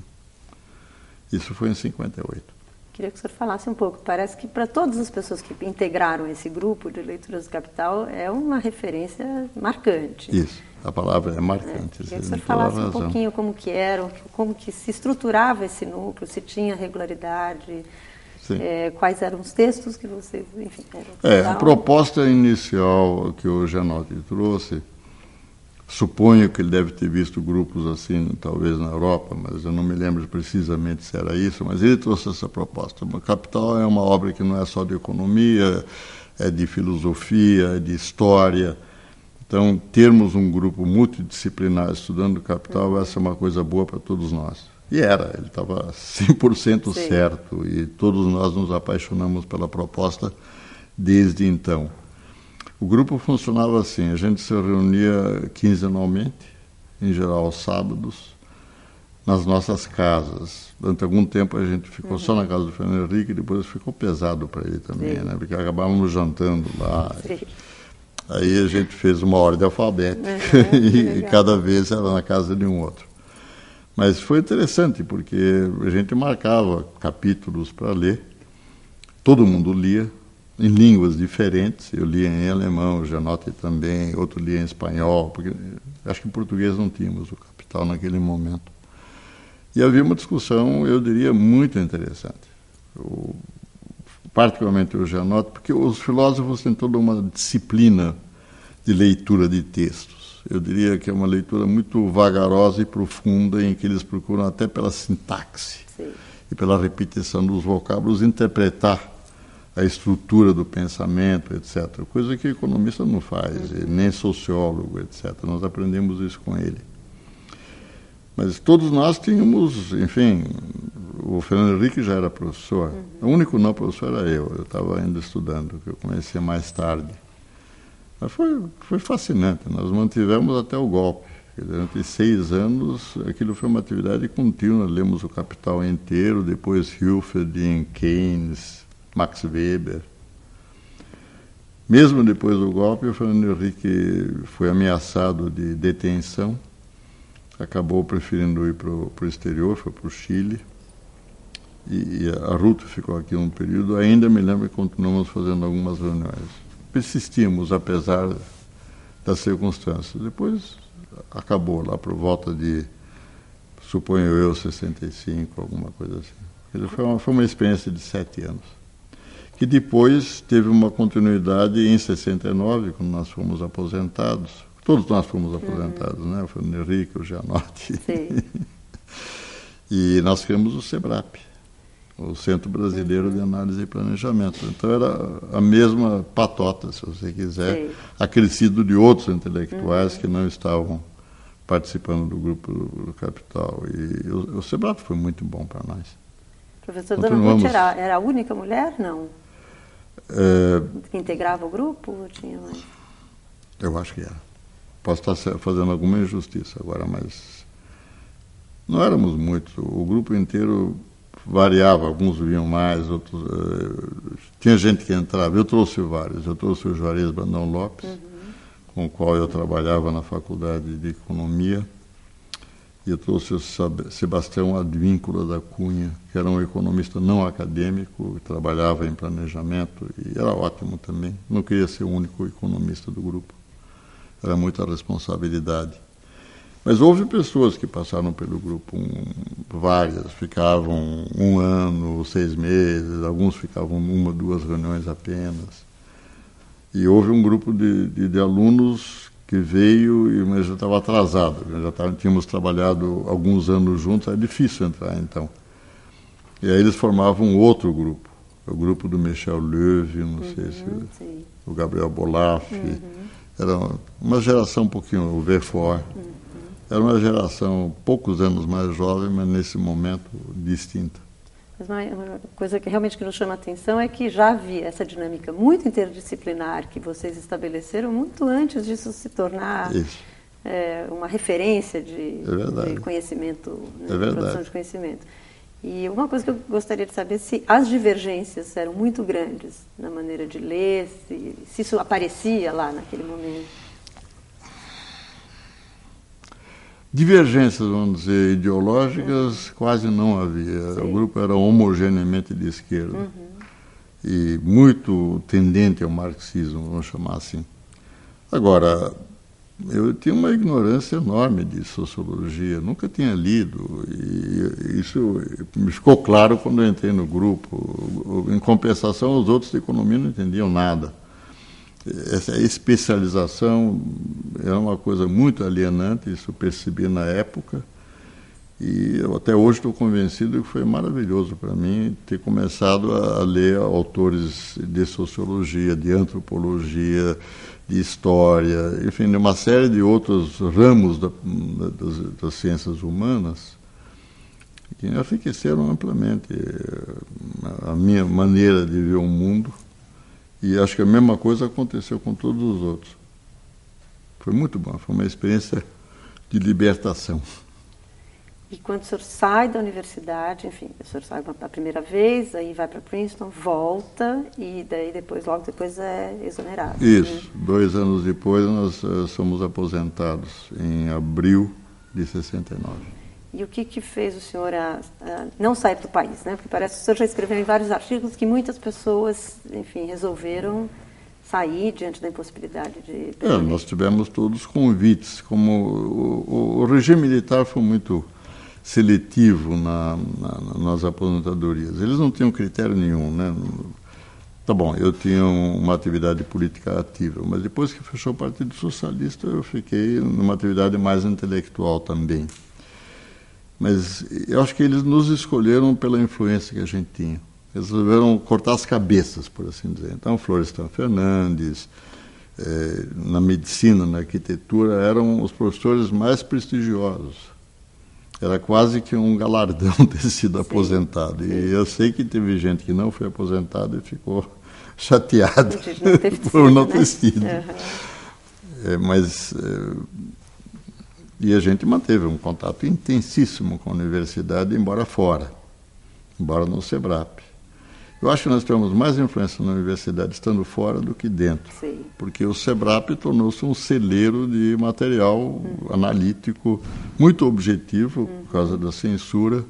S2: Isso foi em 58.
S1: Queria que o senhor falasse um pouco. Parece que para todas as pessoas que integraram esse grupo de leituras do Capital é uma referência marcante.
S2: Isso, a palavra é marcante.
S1: Queria que o senhor falasse um pouquinho como que era, como que se estruturava esse núcleo, se tinha regularidade, quais eram os textos que vocês, enfim...
S2: A proposta inicial que o Gianotti trouxe, suponho que ele deve ter visto grupos assim, talvez na Europa, mas eu não me lembro precisamente se era isso, mas ele trouxe essa proposta. O Capital é uma obra que não é só de economia, é de filosofia, é de história. Então, termos um grupo multidisciplinar estudando Capital vai ser uma coisa boa para todos nós. E ele estava 100% certo, e todos nós nos apaixonamos pela proposta desde então. O grupo funcionava assim, a gente se reunia quinzenalmente, em geral aos sábados, nas nossas casas. Durante algum tempo a gente ficou só na casa do Fernando Henrique, depois ficou pesado para ele também, né? Porque acabávamos jantando lá. Aí a gente fez uma ordem alfabética e cada vez era na casa de um outro. Mas foi interessante, porque a gente marcava capítulos para ler, todo mundo lia, em línguas diferentes. Eu lia em alemão, o Janotti também, outro lia em espanhol, porque acho que em português não tínhamos o Capital naquele momento. E havia uma discussão, eu diria, muito interessante. Particularmente o Janotti, porque os filósofos têm toda uma disciplina de leitura de textos. Eu diria que é uma leitura muito vagarosa e profunda, em que eles procuram, até pela sintaxe
S1: Sim.
S2: e pela repetição dos vocábulos, interpretar a estrutura do pensamento, etc. Coisa que o economista não faz, nem sociólogo, etc. Nós aprendemos isso com ele. Mas todos nós tínhamos, enfim, o Fernando Henrique já era professor, o único não professor era eu estava ainda estudando, que eu comecei mais tarde. Mas foi fascinante, nós mantivemos até o golpe. Durante 6 anos, aquilo foi uma atividade contínua, lemos o Capital inteiro, depois Hilferding, Keynes, Max Weber. Mesmo depois do golpe, o Fernando Henrique foi ameaçado de detenção, acabou preferindo ir para o exterior, foi para o Chile, e a Ruth ficou aqui um período. Ainda me lembro que continuamos fazendo algumas reuniões. Persistimos, apesar das circunstâncias. Depois acabou lá por volta de, suponho eu, 65, alguma coisa assim. Quer dizer, foi uma experiência de 7 anos. Que depois teve uma continuidade em 69, quando nós fomos aposentados. Todos nós fomos aposentados, né? O Fernando Henrique, o Janotti.
S1: Sim.
S2: E nós criamos o SEBRAP, o Centro Brasileiro de Análise e Planejamento. Então era a mesma patota, se você quiser, acrescido de outros intelectuais que não estavam participando do grupo do Capital. E o SEBRAP foi muito bom para nós.
S1: Professor, Dona Ruth era a única mulher, não? Que integrava o grupo? Ou tinha mais?
S2: Eu acho que era. Posso estar fazendo alguma injustiça agora, mas não éramos muitos. O grupo inteiro variava, alguns vinham mais, outros... tinha gente que entrava. Eu trouxe vários. Eu trouxe o Juarez Brandão Lopes, com o qual eu trabalhava na Faculdade de Economia. E eu trouxe o Sebastião Advíncula da Cunha, que era um economista não acadêmico, que trabalhava em planejamento, e era ótimo também. Não queria ser o único economista do grupo. Era muita responsabilidade. Mas houve pessoas que passaram pelo grupo, várias, ficavam 1 ano, 6 meses, alguns ficavam 1 ou 2 reuniões apenas. E houve um grupo de alunos que veio, mas já estava atrasado, tínhamos trabalhado alguns anos juntos, era difícil entrar então. E aí eles formavam outro grupo, o grupo do Michel Leuve, não sei se o Gabriel Bolaf. Era uma geração um pouquinho, o Verfor. Era uma geração poucos anos mais jovem, mas nesse momento distinta.
S1: Mas uma coisa que realmente nos chama a atenção é que já havia essa dinâmica muito interdisciplinar que vocês estabeleceram muito antes disso se tornar uma referência de conhecimento, né, de produção de conhecimento. E uma coisa que eu gostaria de saber se as divergências eram muito grandes na maneira de ler, se isso aparecia lá naquele momento.
S2: Divergências, vamos dizer, ideológicas, quase não havia. Sim. O grupo era homogeneamente de esquerda e muito tendente ao marxismo, vamos chamar assim. Agora, eu tinha uma ignorância enorme de sociologia, nunca tinha lido, e isso me ficou claro quando eu entrei no grupo. Em compensação, os outros de economia não entendiam nada. Essa especialização era uma coisa muito alienante, isso eu percebi na época, e eu até hoje estou convencido que foi maravilhoso para mim ter começado a ler autores de sociologia, de antropologia, de história, enfim, de uma série de outros ramos das ciências humanas que enriqueceram amplamente a minha maneira de ver o mundo. E acho que a mesma coisa aconteceu com todos os outros. Foi muito bom, foi uma experiência de libertação.
S1: E quando o senhor sai da universidade, enfim, o senhor sai a primeira vez, aí vai para Princeton, volta, e daí logo depois é exonerado.
S2: Isso, né? 2 anos depois nós somos aposentados, em abril de 69.
S1: E o que fez o senhor a não sair do país, né? Porque parece que o senhor já escreveu em vários artigos que muitas pessoas, enfim, resolveram sair diante da impossibilidade de...
S2: Nós tivemos todos convites. Como o regime militar foi muito seletivo nas aposentadorias. Eles não tinham critério nenhum, né? Tá bom, eu tinha uma atividade política ativa, mas depois que fechou o Partido Socialista, eu fiquei numa atividade mais intelectual também. Mas eu acho que eles nos escolheram pela influência que a gente tinha. Eles resolveram cortar as cabeças, por assim dizer. Então, Florestan Fernandes, na medicina, na arquitetura, eram os professores mais prestigiosos. Era quase que um galardão ter sido aposentado. E eu sei que teve gente que não foi aposentada e ficou chateada por não ter sido. E a gente manteve um contato intensíssimo com a universidade, embora fora, embora no SEBRAP. Eu acho que nós temos mais influência na universidade estando fora do que dentro.
S1: Sim.
S2: Porque o SEBRAP tornou-se um celeiro de material analítico muito objetivo, por causa da censura.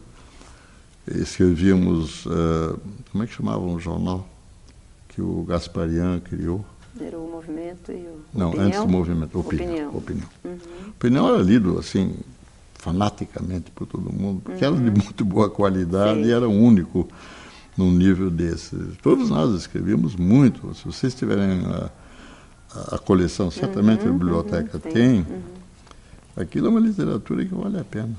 S2: Escrevíamos, como é que chamavam o jornal que o Gasparian criou?
S1: Era o Movimento e o
S2: Não,
S1: Opinião?
S2: Antes do Movimento, Opinião. Opinião era lido assim, fanaticamente por todo mundo, porque era de muito boa qualidade. Sim. E era único num nível desse. Todos nós escrevíamos muito. Se vocês tiverem a coleção, certamente a biblioteca tem, aquilo é uma literatura que vale a pena.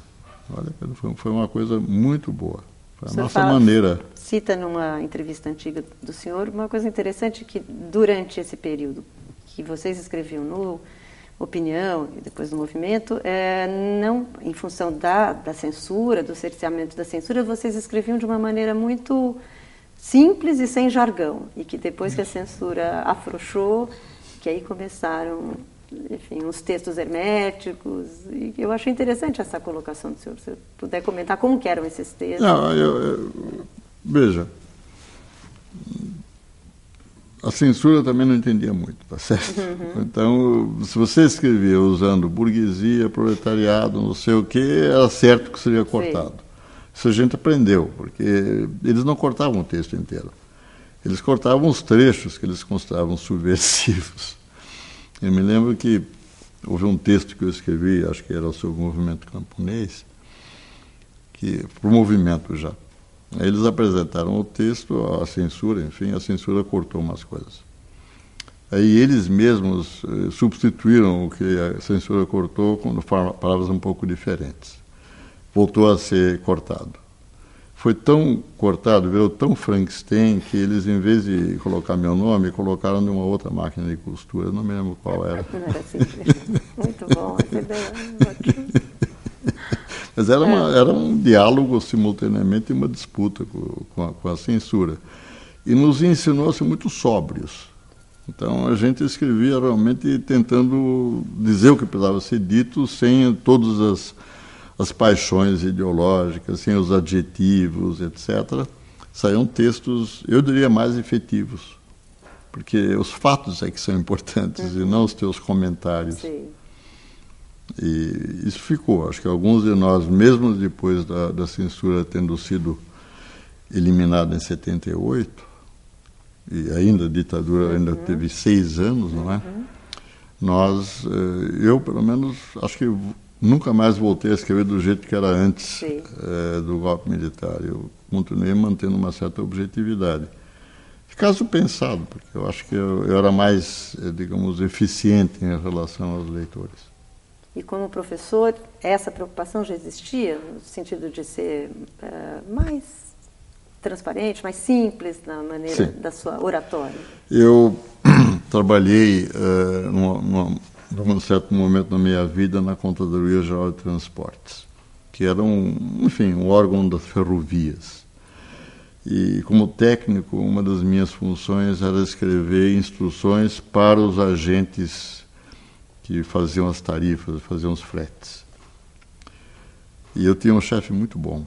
S2: Vale a pena. Foi uma coisa muito boa. Foi a nossa maneira.
S1: Cita numa entrevista antiga do senhor uma coisa interessante, que durante esse período que vocês escreviam no Opinião e depois no Movimento, não, em função da censura, do cerceamento da censura, vocês escreviam de uma maneira muito simples e sem jargão, e que depois que a censura afrouxou, que aí começaram, enfim, uns textos herméticos, e eu achei interessante essa colocação do senhor. Se você puder comentar como que eram esses textos.
S2: Não, veja, a censura também não entendia muito, tá certo? Então, se você escrevia usando burguesia, proletariado, não sei o quê, era certo que seria cortado. Sim. Isso a gente aprendeu, porque eles não cortavam o texto inteiro. Eles cortavam os trechos que eles consideravam subversivos. Eu me lembro que houve um texto que eu escrevi, acho que era sobre o movimento camponês, para o movimento já. Aí eles apresentaram o texto, a censura, enfim, a censura cortou umas coisas. Aí eles mesmos substituíram o que a censura cortou com palavras um pouco diferentes. Voltou a ser cortado. Foi tão cortado, virou tão Frankenstein, que eles, em vez de colocar meu nome, colocaram numa outra máquina de costura, não me lembro qual era.
S1: Não era assim. Muito bom, essa ideia é ótima.
S2: Mas era um diálogo simultaneamente e uma disputa com a censura. E nos ensinou a ser muito sóbrios. Então a gente escrevia realmente tentando dizer o que precisava ser dito, sem todas as paixões ideológicas, sem os adjetivos, etc. Saíam textos, eu diria, mais efetivos. Porque os fatos é que são importantes e não os teus comentários.
S1: Sim.
S2: E isso ficou. Acho que alguns de nós, mesmo depois da censura tendo sido eliminada em 78, e ainda a ditadura ainda teve 6 anos, não é? Eu pelo menos, acho que nunca mais voltei a escrever do jeito que era antes do golpe militar. Eu continuei mantendo uma certa objetividade. Caso pensado, porque eu acho que eu era mais, digamos, eficiente em relação aos leitores.
S1: E como professor, essa preocupação já existia, no sentido de ser mais transparente, mais simples na maneira da sua oratória?
S2: Eu trabalhei num certo momento da minha vida na Contadoria Geral de Transportes, que era um órgão das ferrovias. E como técnico, uma das minhas funções era escrever instruções para os agentes que faziam as tarifas, faziam os fretes. E eu tinha um chefe muito bom.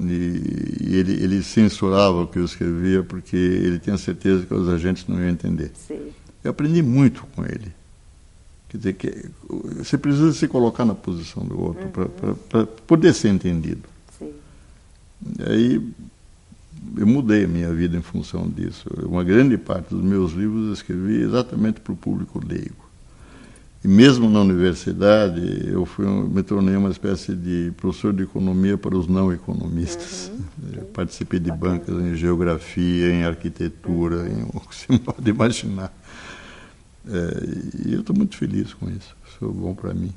S2: E ele censurava o que eu escrevia porque ele tinha certeza que os agentes não iam entender.
S1: Sim.
S2: Eu aprendi muito com ele. Quer dizer, você precisa se colocar na posição do outro para poder ser entendido.
S1: Sim.
S2: E aí eu mudei a minha vida em função disso. Uma grande parte dos meus livros eu escrevi exatamente para o público leigo. E mesmo na universidade, me tornei uma espécie de professor de economia para os não economistas. Eu participei de bancas em geografia, em arquitetura, em o que se pode imaginar. E eu estou muito feliz com isso. Isso é bom para mim.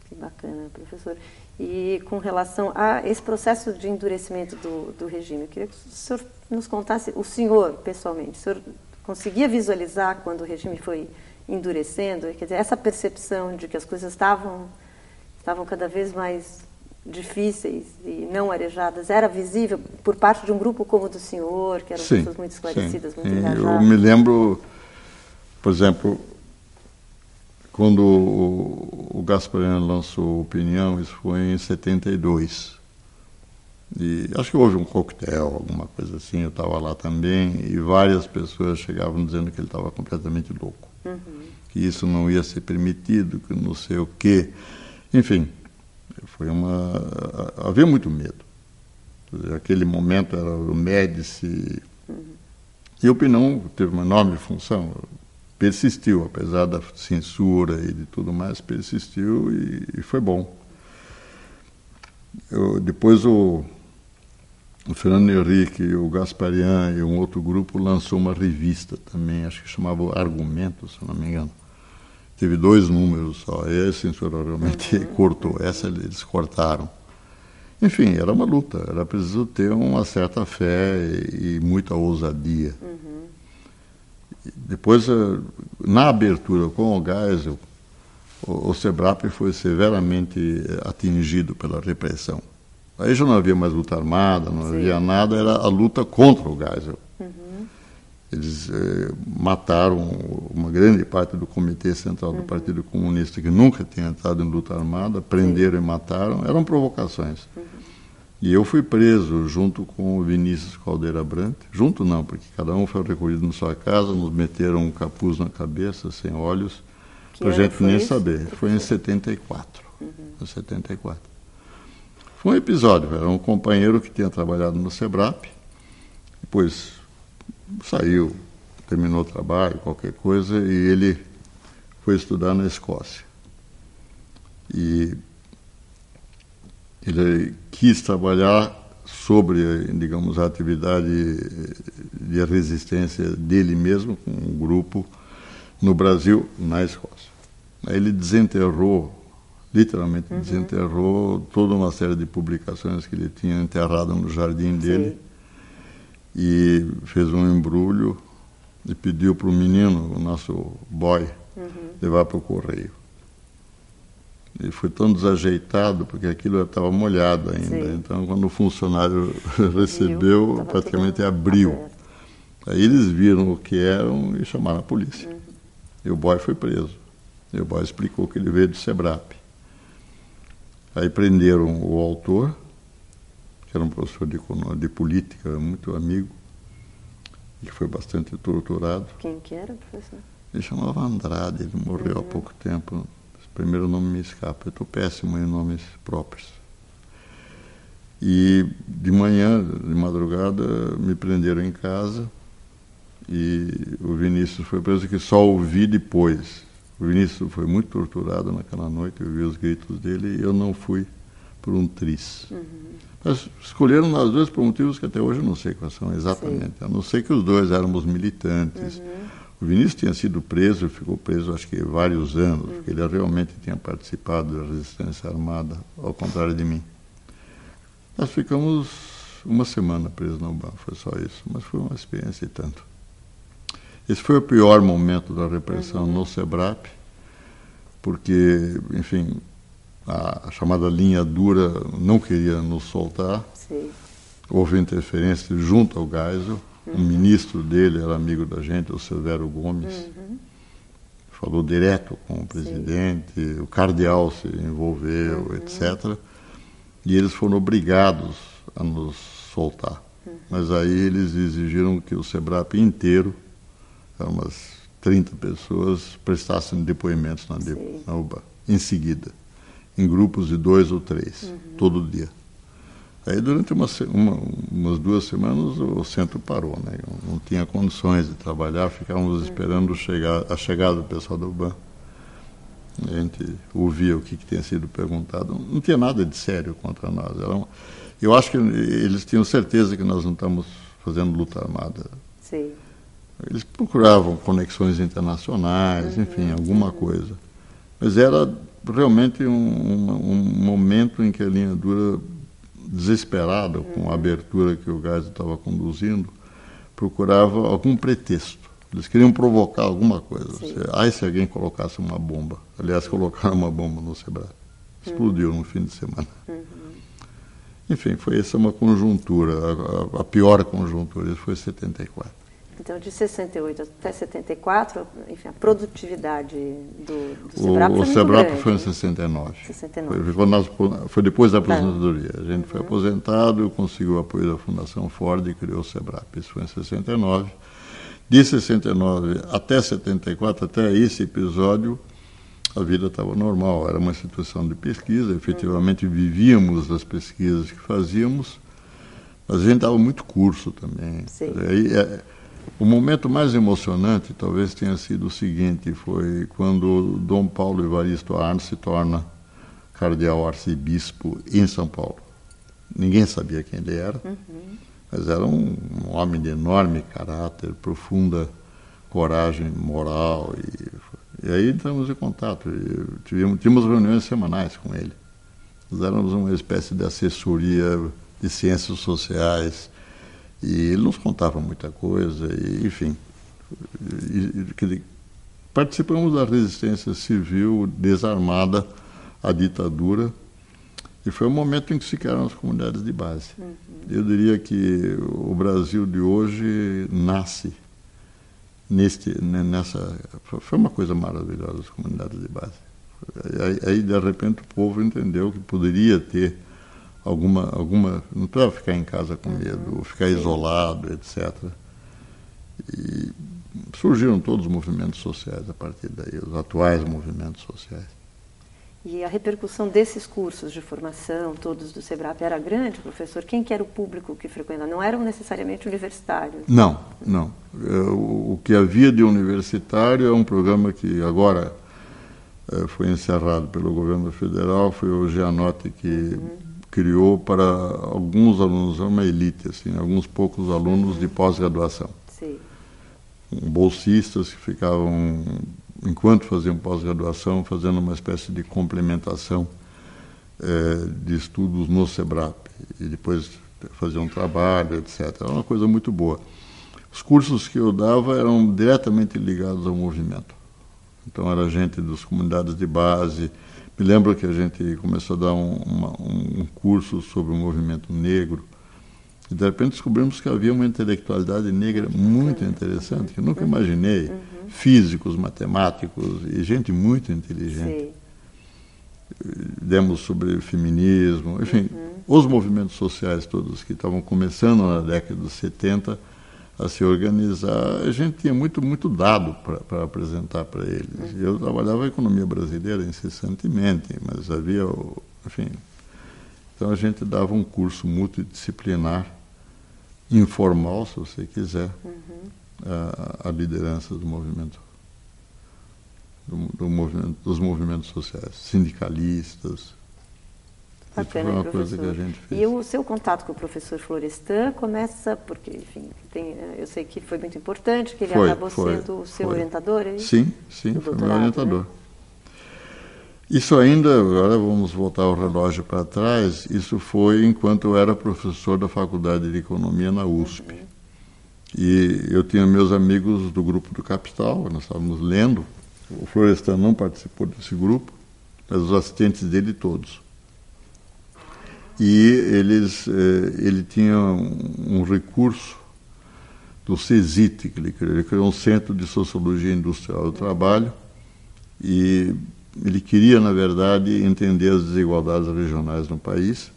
S1: Que bacana, professor. E com relação a esse processo de endurecimento do regime, eu queria que o senhor nos contasse, o senhor, pessoalmente, o senhor conseguia visualizar quando o regime foi endurecendo? Quer dizer, essa percepção de que as coisas estavam cada vez mais difíceis e não arejadas, era visível por parte de um grupo como o do senhor, que eram pessoas muito esclarecidas, muito engajadas?
S2: Eu me lembro, por exemplo, quando o Gasparian lançou Opinião, isso foi em 72. E acho que houve um coquetel, alguma coisa assim, eu estava lá também, e várias pessoas chegavam dizendo que ele estava completamente louco. Que isso não ia ser permitido, que não sei o quê. Enfim, havia muito medo. Aquele momento era o Médici. E a Opinião teve uma enorme função. Persistiu, apesar da censura e de tudo mais, persistiu e foi bom. Depois o Fernando Henrique, o Gasparian e um outro grupo lançou uma revista também, acho que chamava Argumentos, se não me engano. Teve 2 números só, a censura realmente cortou, essa eles cortaram. Enfim, era uma luta, era preciso ter uma certa fé e muita ousadia. Depois, na abertura com o Geisel, o SEBRAP foi severamente atingido pela repressão. Aí já não havia mais luta armada, não havia nada, era a luta contra o Geisel. Eles mataram uma grande parte do Comitê Central do Partido Comunista, que nunca tinha entrado em luta armada, prenderam e mataram, eram provocações. E eu fui preso junto com o Vinícius Caldeira Brant, junto não, porque cada um foi recolhido na sua casa, nos meteram um capuz na cabeça, sem olhos, para a gente nem saber. Foi em 74. Em 74. Foi um episódio, era um companheiro que tinha trabalhado no SEBRAP, depois saiu, terminou o trabalho, qualquer coisa, e ele foi estudar na Escócia. E ele quis trabalhar sobre, digamos, a atividade de resistência dele mesmo, com um grupo no Brasil, na Escócia. Aí ele desenterrou, literalmente desenterrou toda uma série de publicações que ele tinha enterrado no jardim dele e fez um embrulho e pediu para o menino, o nosso boy, levar para o correio. E foi tão desajeitado, porque aquilo estava molhado ainda. Então, quando o funcionário recebeu, praticamente abriu. Aí eles viram o que eram e chamaram a polícia. E o boy foi preso. E o boy explicou que ele veio do SEBRAP. Aí prenderam o autor, que era um professor de política, muito amigo, e que foi bastante torturado.
S1: Quem que era, professor?
S2: Ele chamava Andrade, ele morreu há pouco tempo. O primeiro nome me escapa, eu estou péssimo em nomes próprios. E de manhã, de madrugada, me prenderam em casa e o Vinícius foi preso, que só ouvi depois. O Vinícius foi muito torturado naquela noite, eu vi os gritos dele e eu não fui por um triz. Mas escolheram nós dois por motivos que até hoje eu não sei quais são exatamente. A não ser que os dois éramos militantes. O Vinícius tinha sido preso, ficou preso acho que vários anos, porque ele realmente tinha participado da resistência armada, ao contrário de mim. Nós ficamos uma semana presos no banco, foi só isso, mas foi uma experiência e tanto. Esse foi o pior momento da repressão no SEBRAP, porque, enfim, a chamada linha dura não queria nos soltar. Houve interferência junto ao Geisel. O ministro dele era amigo da gente, o Severo Gomes. Falou direto com o presidente, o cardeal se envolveu, etc. E eles foram obrigados a nos soltar. Mas aí eles exigiram que o SEBRAP inteiro, eram umas 30 pessoas prestassem depoimentos na UBA, em seguida, em grupos de 2 ou 3, todo dia. Aí, durante umas 2 semanas, o centro parou, né? Não tinha condições de trabalhar, ficávamos esperando a chegada do pessoal do UBA. A gente ouvia o que tinha sido perguntado. Não tinha nada de sério contra nós. Eu acho que eles tinham certeza que nós não estamos fazendo luta armada.
S1: Sim.
S2: Eles procuravam conexões internacionais, enfim, alguma coisa. Mas era realmente um momento em que a linha dura, desesperada com a abertura que o Geisel estava conduzindo, procurava algum pretexto. Eles queriam provocar alguma coisa. Se alguém colocasse uma bomba. Aliás, colocaram uma bomba no SEBRAP. Explodiu no fim de semana. Enfim, foi essa uma conjuntura, a pior conjuntura. Isso foi em 74.
S1: Então, de 68 até 74, enfim, a produtividade do SEBRAP foi muito
S2: SEBRAP
S1: grande,
S2: foi em
S1: né?
S2: 69.
S1: 69.
S2: Foi depois da aposentadoria. A gente foi aposentado, conseguiu o apoio da Fundação Ford e criou o SEBRAP. Isso foi em 69. De 69 até 74, até esse episódio, a vida estava normal. Era uma instituição de pesquisa, efetivamente vivíamos das pesquisas que fazíamos, mas a gente dava muito curso também. O momento mais emocionante talvez tenha sido o seguinte, foi quando Dom Paulo Evaristo Arns se torna cardeal arcebispo em São Paulo. Ninguém sabia quem ele era, mas era um homem de enorme caráter, profunda coragem moral. E aí entramos em contato. Tínhamos reuniões semanais com ele. Nós éramos uma espécie de assessoria de ciências sociais. E ele nos contava muita coisa, e, enfim. Participamos da resistência civil desarmada à ditadura, e foi o momento em que se criaram as comunidades de base. Eu diria que o Brasil de hoje nasce nessa... Foi uma coisa maravilhosa, as comunidades de base. Aí, de repente, o povo entendeu que poderia ter alguma não precisava ficar em casa com medo, ou ficar isolado, etc. E surgiram todos os movimentos sociais a partir daí, os atuais movimentos sociais.
S1: E a repercussão desses cursos de formação, todos do SEBRAP, era grande, professor? Quem que era o público que frequentava? Não eram necessariamente universitários?
S2: Não. O que havia de universitário é um programa que agora foi encerrado pelo governo federal, foi o Gianotti que criou para alguns alunos, uma elite, assim, alguns poucos alunos de pós-graduação. Bolsistas que ficavam, enquanto faziam pós-graduação, fazendo uma espécie de complementação de estudos no SEBRAP. E depois faziam um trabalho, etc. Era uma coisa muito boa. Os cursos que eu dava eram diretamente ligados ao movimento. Então, era gente das comunidades de base. Me lembro que a gente começou a dar um curso sobre o movimento negro, e de repente descobrimos que havia uma intelectualidade negra muito interessante, que eu nunca imaginei. Físicos, matemáticos e gente muito inteligente. Demos sobre feminismo, enfim, os movimentos sociais todos que estavam começando na década de 70 a se organizar, a gente tinha muito dado para apresentar para eles. Eu trabalhava a economia brasileira incessantemente, mas havia, enfim... Então a gente dava um curso multidisciplinar, informal, se você quiser, a liderança do movimento, dos movimentos sociais, sindicalistas. Isso foi uma coisa que a gente fez.
S1: E o seu contato com o professor Florestan começa, porque, enfim, eu sei que foi muito importante, que ele acabou sendo o seu orientador, é isso?
S2: Sim, foi meu orientador. Né? Isso ainda, agora vamos voltar o relógio para trás, isso foi enquanto eu era professor da Faculdade de Economia na USP. E eu tinha meus amigos do Grupo do Capital, nós estávamos lendo, o Florestan não participou desse grupo, mas os assistentes dele todos. E ele tinha um recurso do CESIT, que ele criou um Centro de Sociologia Industrial do Trabalho, e ele queria, na verdade, entender as desigualdades regionais no país.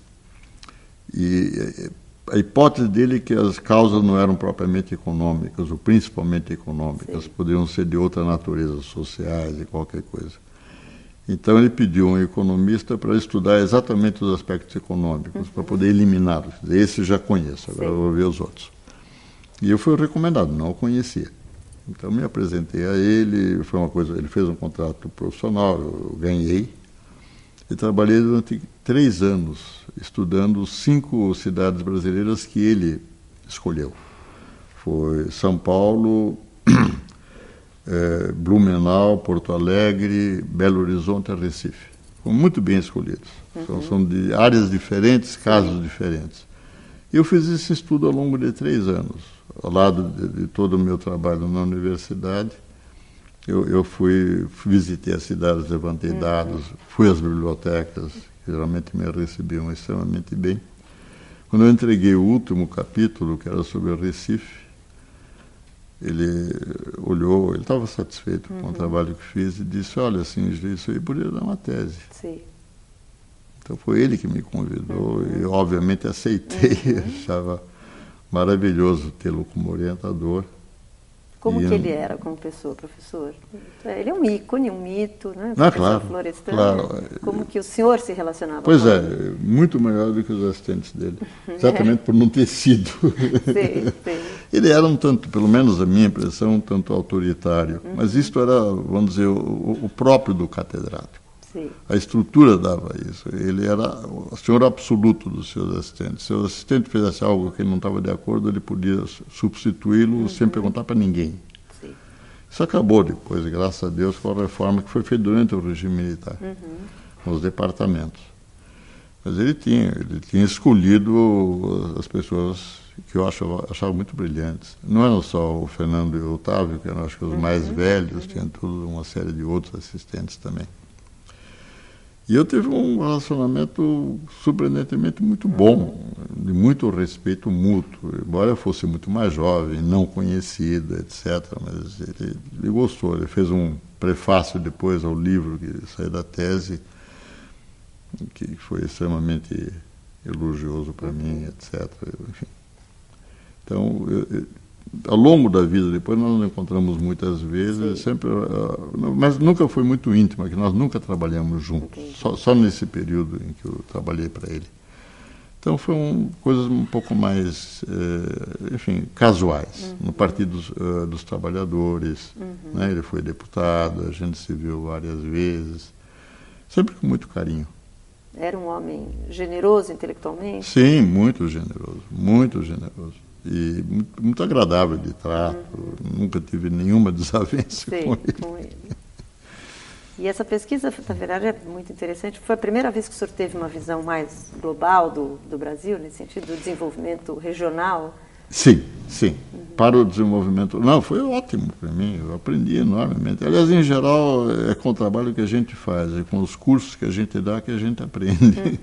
S2: E a hipótese dele é que as causas não eram propriamente econômicas, ou principalmente econômicas, sim, poderiam ser de outra natureza, sociais e qualquer coisa. Então ele pediu um economista para estudar exatamente os aspectos econômicos, para poder eliminá-los. Esse já conheço, agora eu vou ver os outros. E eu fui recomendado, não o conhecia. Então me apresentei a ele, foi uma coisa, ele fez um contrato profissional, eu ganhei, e trabalhei durante 3 anos, estudando 5 cidades brasileiras que ele escolheu. Foi São Paulo, Blumenau, Porto Alegre, Belo Horizonte e Recife. Foram muito bem escolhidos. São de áreas diferentes, casos diferentes. E eu fiz esse estudo ao longo de 3 anos. Ao lado de todo o meu trabalho na universidade, eu visitei as cidades, levantei dados, fui às bibliotecas, que geralmente me recebiam extremamente bem. Quando eu entreguei o último capítulo, que era sobre o Recife, ele olhou, ele estava satisfeito com o trabalho que fiz e disse, olha, assim, isso aí poderia dar uma tese.
S1: Sim.
S2: Então foi ele que me convidou e eu obviamente aceitei, achava maravilhoso tê-lo como orientador.
S1: Como que ele era como pessoa, professor? Ele é um ícone, um mito, né?
S2: Claro,
S1: Florestan,
S2: claro.
S1: Como que o senhor se relacionava
S2: com ele? Pois
S1: é,
S2: muito melhor do que os assistentes dele. Exatamente por não ter sido.
S1: Sim, sim.
S2: Ele era um tanto, pelo menos a minha impressão, um tanto autoritário. Mas isto era, vamos dizer, o próprio do catedrático.
S1: Sim.
S2: A estrutura dava isso. Ele era o senhor absoluto dos seus assistentes. Se o assistente fizesse algo que ele não estava de acordo, ele podia substituí-lo sem perguntar para ninguém.
S1: Sim.
S2: Isso acabou depois, graças a Deus, com a reforma que foi feita durante o regime militar, com os departamentos. Mas ele tinha escolhido as pessoas que eu achava muito brilhantes. Não eram só o Fernando e o Otávio, que eram, acho que, os mais velhos, tinha toda uma série de outros assistentes também. E eu tive um relacionamento surpreendentemente muito bom, de muito respeito mútuo, embora eu fosse muito mais jovem, não conhecido, etc. Mas ele gostou, ele fez um prefácio depois ao livro que saiu da tese, que foi extremamente elogioso para mim, etc. Enfim. Então, ao longo da vida, depois nós nos encontramos muitas vezes, sempre, mas nunca foi muito íntima, que nós nunca trabalhamos juntos, só nesse período em que eu trabalhei para ele. Então foram coisas um pouco mais, enfim, casuais. No Partido dos Trabalhadores, né, ele foi deputado, a gente se viu várias vezes, sempre com muito carinho.
S1: Era um homem generoso intelectualmente?
S2: Sim, muito generoso, muito generoso. E muito agradável de trato, nunca tive nenhuma desavença com ele.
S1: E essa pesquisa, na verdade, é muito interessante. Foi a primeira vez que o senhor teve uma visão mais global do Brasil, nesse sentido, do desenvolvimento regional?
S2: Sim, sim. Para o desenvolvimento... Não, foi ótimo para mim, eu aprendi enormemente. Aliás, em geral, é com o trabalho que a gente faz, é com os cursos que a gente dá que a gente aprende.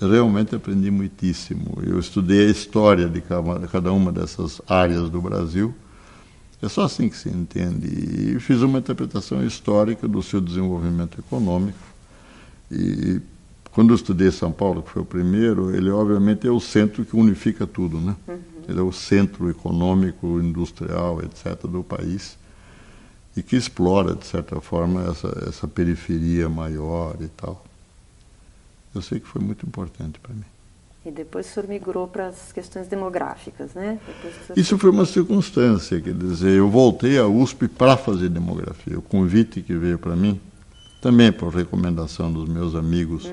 S2: Realmente aprendi muitíssimo. Eu estudei a história de cada uma dessas áreas do Brasil. É só assim que se entende. E fiz uma interpretação histórica do seu desenvolvimento econômico. E quando eu estudei São Paulo, que foi o primeiro, ele obviamente é o centro que unifica tudo, né? Ele é o centro econômico, industrial, etc., do país. E que explora, de certa forma, essa periferia maior e tal. Eu sei que foi muito importante para mim.
S1: E depois o senhor migrou para as questões demográficas, né?
S2: Isso foi uma circunstância, quer dizer, eu voltei à USP para fazer demografia. O convite que veio para mim, também por recomendação dos meus amigos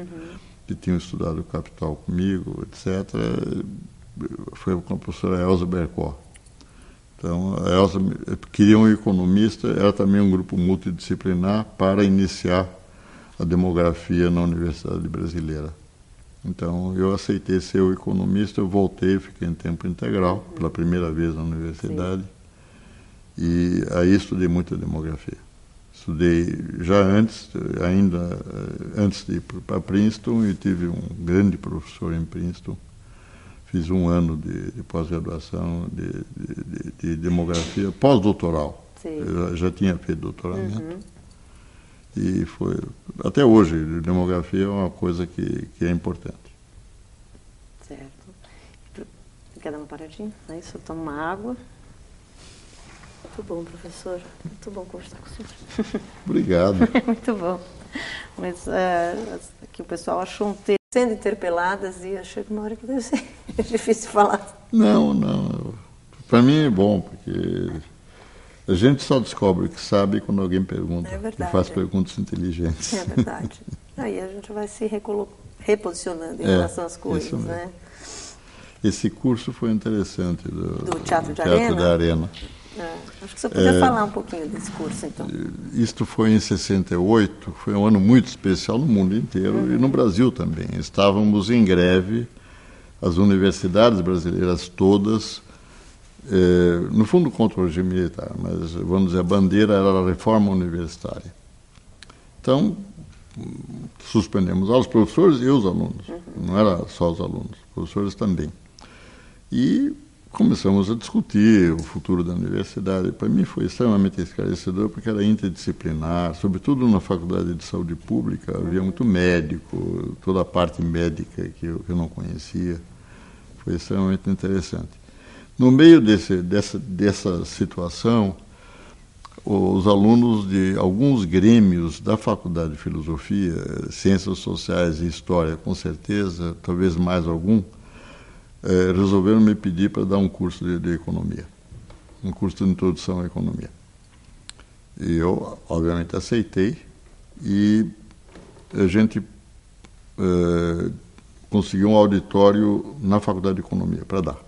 S2: que tinham estudado Capital comigo, etc., foi com a professora Elza Bercó. Então, a Elza queria um economista, era também um grupo multidisciplinar para iniciar a demografia na Universidade Brasileira. Então, eu aceitei ser o economista, eu voltei, fiquei em tempo integral, pela primeira vez na universidade, e aí estudei muita demografia. Estudei já ainda antes de ir para Princeton, e tive um grande professor em Princeton. Fiz 1 ano de pós-graduação de demografia, pós-doutoral. Eu já tinha feito doutoramento. E foi, até hoje, demografia é uma coisa que é importante.
S1: Certo. quer dar uma paradinha? É isso, eu tomo uma água. Muito bom, professor. Muito bom conversar com o senhor.
S2: Obrigado.
S1: Muito bom. Mas aqui o pessoal achou um texto sendo interpeladas e achei que uma hora que deve ser difícil falar.
S2: Não. Para mim é bom, porque a gente só descobre o que sabe quando alguém pergunta.
S1: É verdade.
S2: E faz perguntas inteligentes.
S1: É verdade. Aí a gente vai se reposicionando em relação às coisas, né?
S2: Esse curso foi interessante.
S1: Do Teatro de
S2: da Arena.
S1: Acho que você podia falar um pouquinho desse curso, então.
S2: Isto foi em 68, foi um ano muito especial no mundo inteiro e no Brasil também. Estávamos em greve, as universidades brasileiras todas, no fundo contra o regime militar, mas vamos dizer, a bandeira era a reforma universitária. Então, suspendemos os professores e os alunos, não era só os alunos, os professores também. E começamos a discutir o futuro da universidade. Para mim foi extremamente esclarecedor, porque era interdisciplinar, sobretudo na Faculdade de Saúde Pública, havia muito médico, toda a parte médica que eu não conhecia. Foi extremamente interessante. No meio dessa situação, os alunos de alguns grêmios da Faculdade de Filosofia, Ciências Sociais e História, com certeza, talvez mais algum, resolveram me pedir para dar um curso de economia, um curso de introdução à economia. E eu, obviamente, aceitei e a gente conseguiu um auditório na Faculdade de Economia para dar.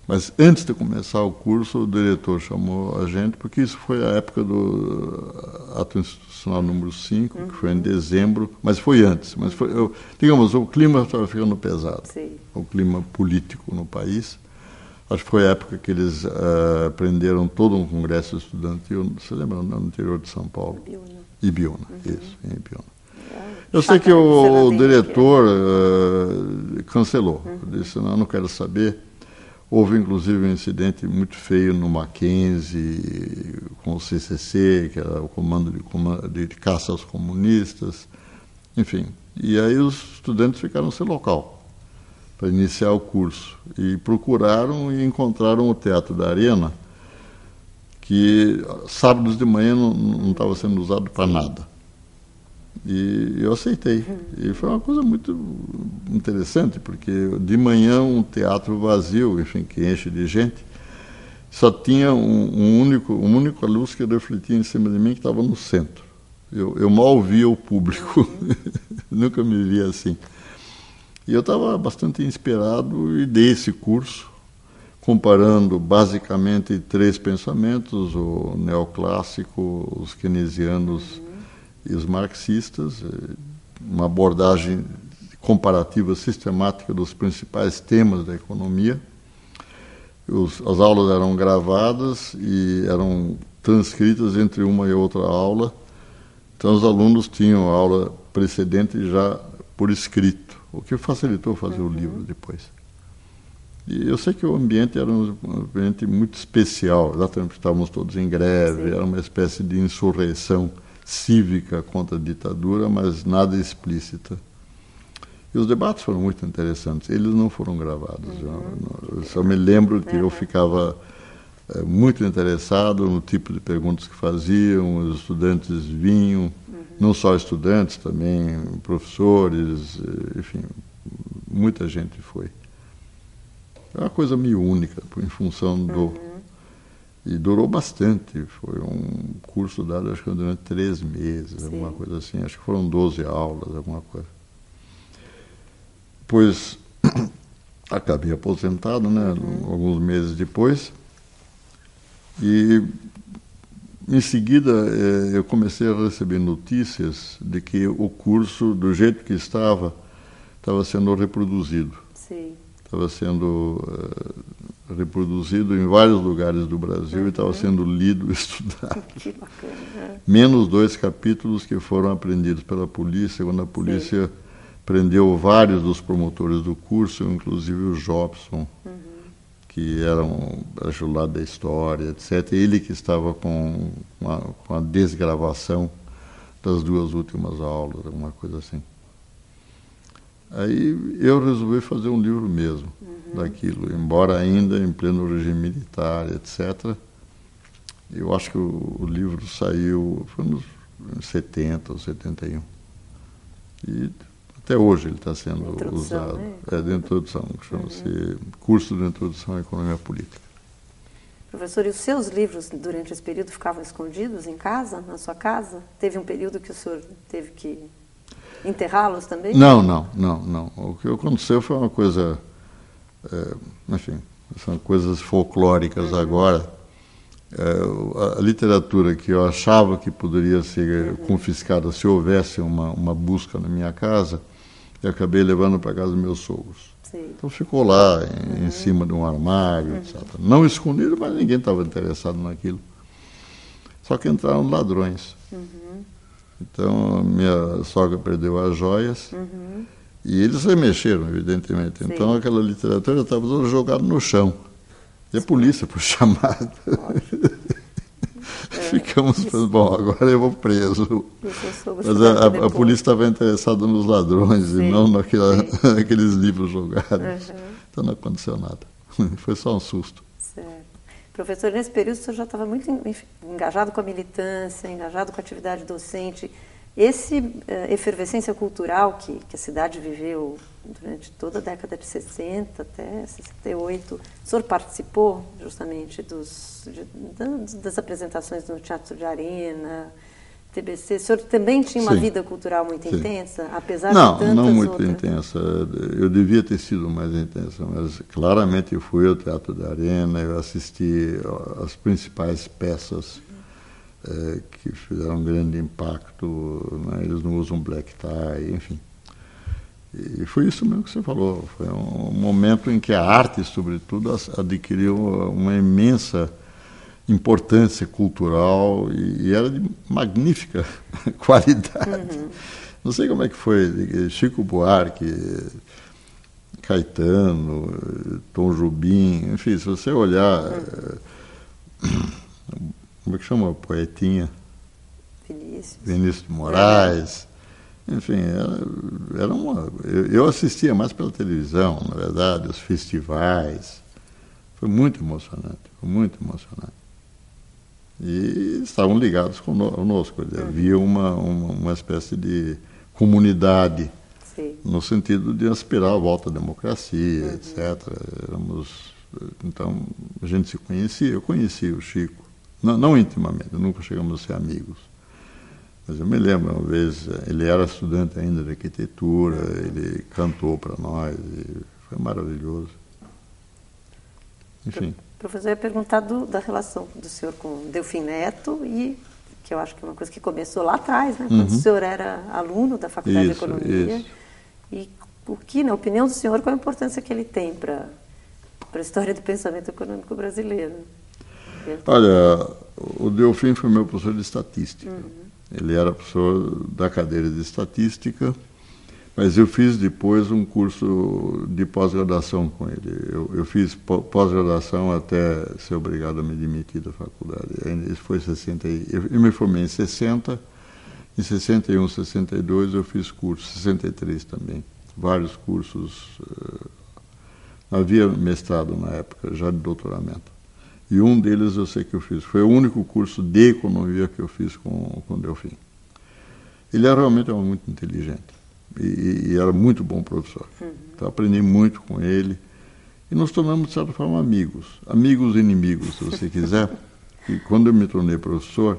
S2: Mas antes de começar o curso, o diretor chamou a gente, porque isso foi a época do ato institucional número 5, que foi em dezembro, mas foi antes. Mas digamos, o clima estava ficando pesado, o clima político no país. Acho que foi a época que eles prenderam todo um congresso estudantil, você lembra, no interior de São Paulo? Ibiúna, isso, em Ibiúna. Eu sei que o diretor cancelou, disse, não quero saber. Houve, inclusive, um incidente muito feio no Mackenzie, com o CCC, que era o comando de caça aos comunistas, enfim. E aí os estudantes ficaram sem local para iniciar o curso. E procuraram e encontraram o Teatro da Arena, que sábados de manhã não estava sendo usado para nada. E eu aceitei. E foi uma coisa muito interessante, porque de manhã um teatro vazio, enfim, que enche de gente, só tinha uma única luz que refletia em cima de mim, que estava no centro. Eu mal via o público, nunca me via assim. E eu estava bastante inspirado e dei esse curso, comparando basicamente três pensamentos, o neoclássico, os keynesianos e os marxistas, uma abordagem comparativa sistemática dos principais temas da economia. As aulas eram gravadas e eram transcritas entre uma e outra aula. Então os alunos tinham a aula precedente já por escrito, o que facilitou fazer o livro depois. E eu sei que o ambiente era um ambiente muito especial, exatamente porque estávamos todos em greve, era uma espécie de insurreição cívica contra a ditadura, mas nada explícita. E os debates foram muito interessantes. Eles não foram gravados. Eu só me lembro que eu ficava muito interessado no tipo de perguntas que faziam, os estudantes vinham, não só estudantes, também professores, enfim, muita gente foi. É uma coisa meio única, em função do... E durou bastante, foi um curso dado, acho que durante 3 meses, alguma coisa assim, acho que foram 12 aulas, alguma coisa. Depois, acabei aposentado, né, alguns meses depois, e em seguida eu comecei a receber notícias de que o curso, do jeito que estava sendo reproduzido. Estava sendo reproduzido em vários lugares do Brasil e estava sendo lido e estudado.
S1: Que bacana.
S2: Menos 2 capítulos que foram apreendidos pela polícia, quando a polícia prendeu vários dos promotores do curso, inclusive o Jobson, que era ajudado da história, etc. Ele que estava com a desgravação das 2 últimas aulas, alguma coisa assim. Aí eu resolvi fazer um livro mesmo. daquilo, embora ainda em pleno regime militar, etc. Eu acho que o livro saiu, foi nos 70 ou 71. E até hoje ele está sendo usado.
S1: Né?
S2: É de introdução, que chama-se Curso de Introdução à Economia Política.
S1: Professor, e os seus livros durante esse período ficavam escondidos em casa, na sua casa? Teve um período que o senhor teve que enterrá-los também?
S2: Não. O que aconteceu foi uma coisa, enfim, são coisas folclóricas agora. A literatura que eu achava que poderia ser confiscada se houvesse uma busca na minha casa, eu acabei levando para casa dos meus sogros.
S1: Sim.
S2: Então ficou lá em cima de um armário, etc. Não escondido, mas ninguém estava interessado naquilo. Só que entraram ladrões. Então minha sogra perdeu as joias e eles remexeram, evidentemente.
S1: Sim.
S2: Então aquela literatura estava toda jogada no chão. E a polícia foi chamada. Ficamos pensando, bom, agora eu vou preso. Mas a polícia estava interessada nos ladrões e não naqueles livros jogados. Então não aconteceu nada. Foi só um susto.
S1: Certo. Professor, nesse período o senhor já estava muito engajado com a militância, engajado com a atividade docente. Essa efervescência cultural que a cidade viveu durante toda a década de 60 até 68, o senhor participou justamente das apresentações no Teatro de Arena, TBC? O senhor também tinha uma vida cultural muito intensa, apesar de tantas
S2: não muito
S1: outras?
S2: intensa. Eu devia ter sido mais intensa, mas claramente eu fui ao Teatro de Arena, eu assisti às principais peças que fizeram um grande impacto, né? Eles não usam black tie, enfim. E foi isso mesmo que você falou, foi um momento em que a arte, sobretudo, adquiriu uma imensa importância cultural e era de magnífica qualidade. Não sei como é que foi, Chico Buarque, Caetano, Tom Jobim, enfim, se você olhar, como é que chama a poetinha? Vinícius de Moraes. Enfim, era eu assistia mais pela televisão, na verdade, os festivais. Foi muito emocionante, E estavam ligados conosco. Havia uma espécie de comunidade, no sentido de aspirar à volta à democracia, etc. Então, a gente se conhecia, eu conhecia o Chico. Não intimamente, nunca chegamos a ser amigos. Mas eu me lembro, uma vez, ele era estudante ainda de arquitetura, ele cantou para nós, e foi maravilhoso. Enfim.
S1: Professor, eu ia perguntar da relação do senhor com Delfim Neto, e que eu acho que é uma coisa que começou lá atrás, né, quando o senhor era aluno da Faculdade de Economia.
S2: Isso.
S1: E o que, na opinião do senhor, qual a importância que ele tem para a história do pensamento econômico brasileiro?
S2: Olha, o Delfim foi meu professor de estatística. Ele era professor da cadeira de estatística, mas eu fiz depois um curso de pós-graduação com ele. Eu fiz pós-graduação até ser obrigado a me demitir da faculdade. Isso foi eu me formei em 60, em 61, 62 eu fiz curso, 63 também, vários cursos. Havia mestrado na época, já de doutoramento. E um deles eu sei que eu fiz. Foi o único curso de economia que eu fiz com o Delfim. Ele realmente era muito inteligente e era muito bom professor. Então aprendi muito com ele e nos tornamos, de certa forma, amigos. Amigos e inimigos, se você quiser. E quando eu me tornei professor,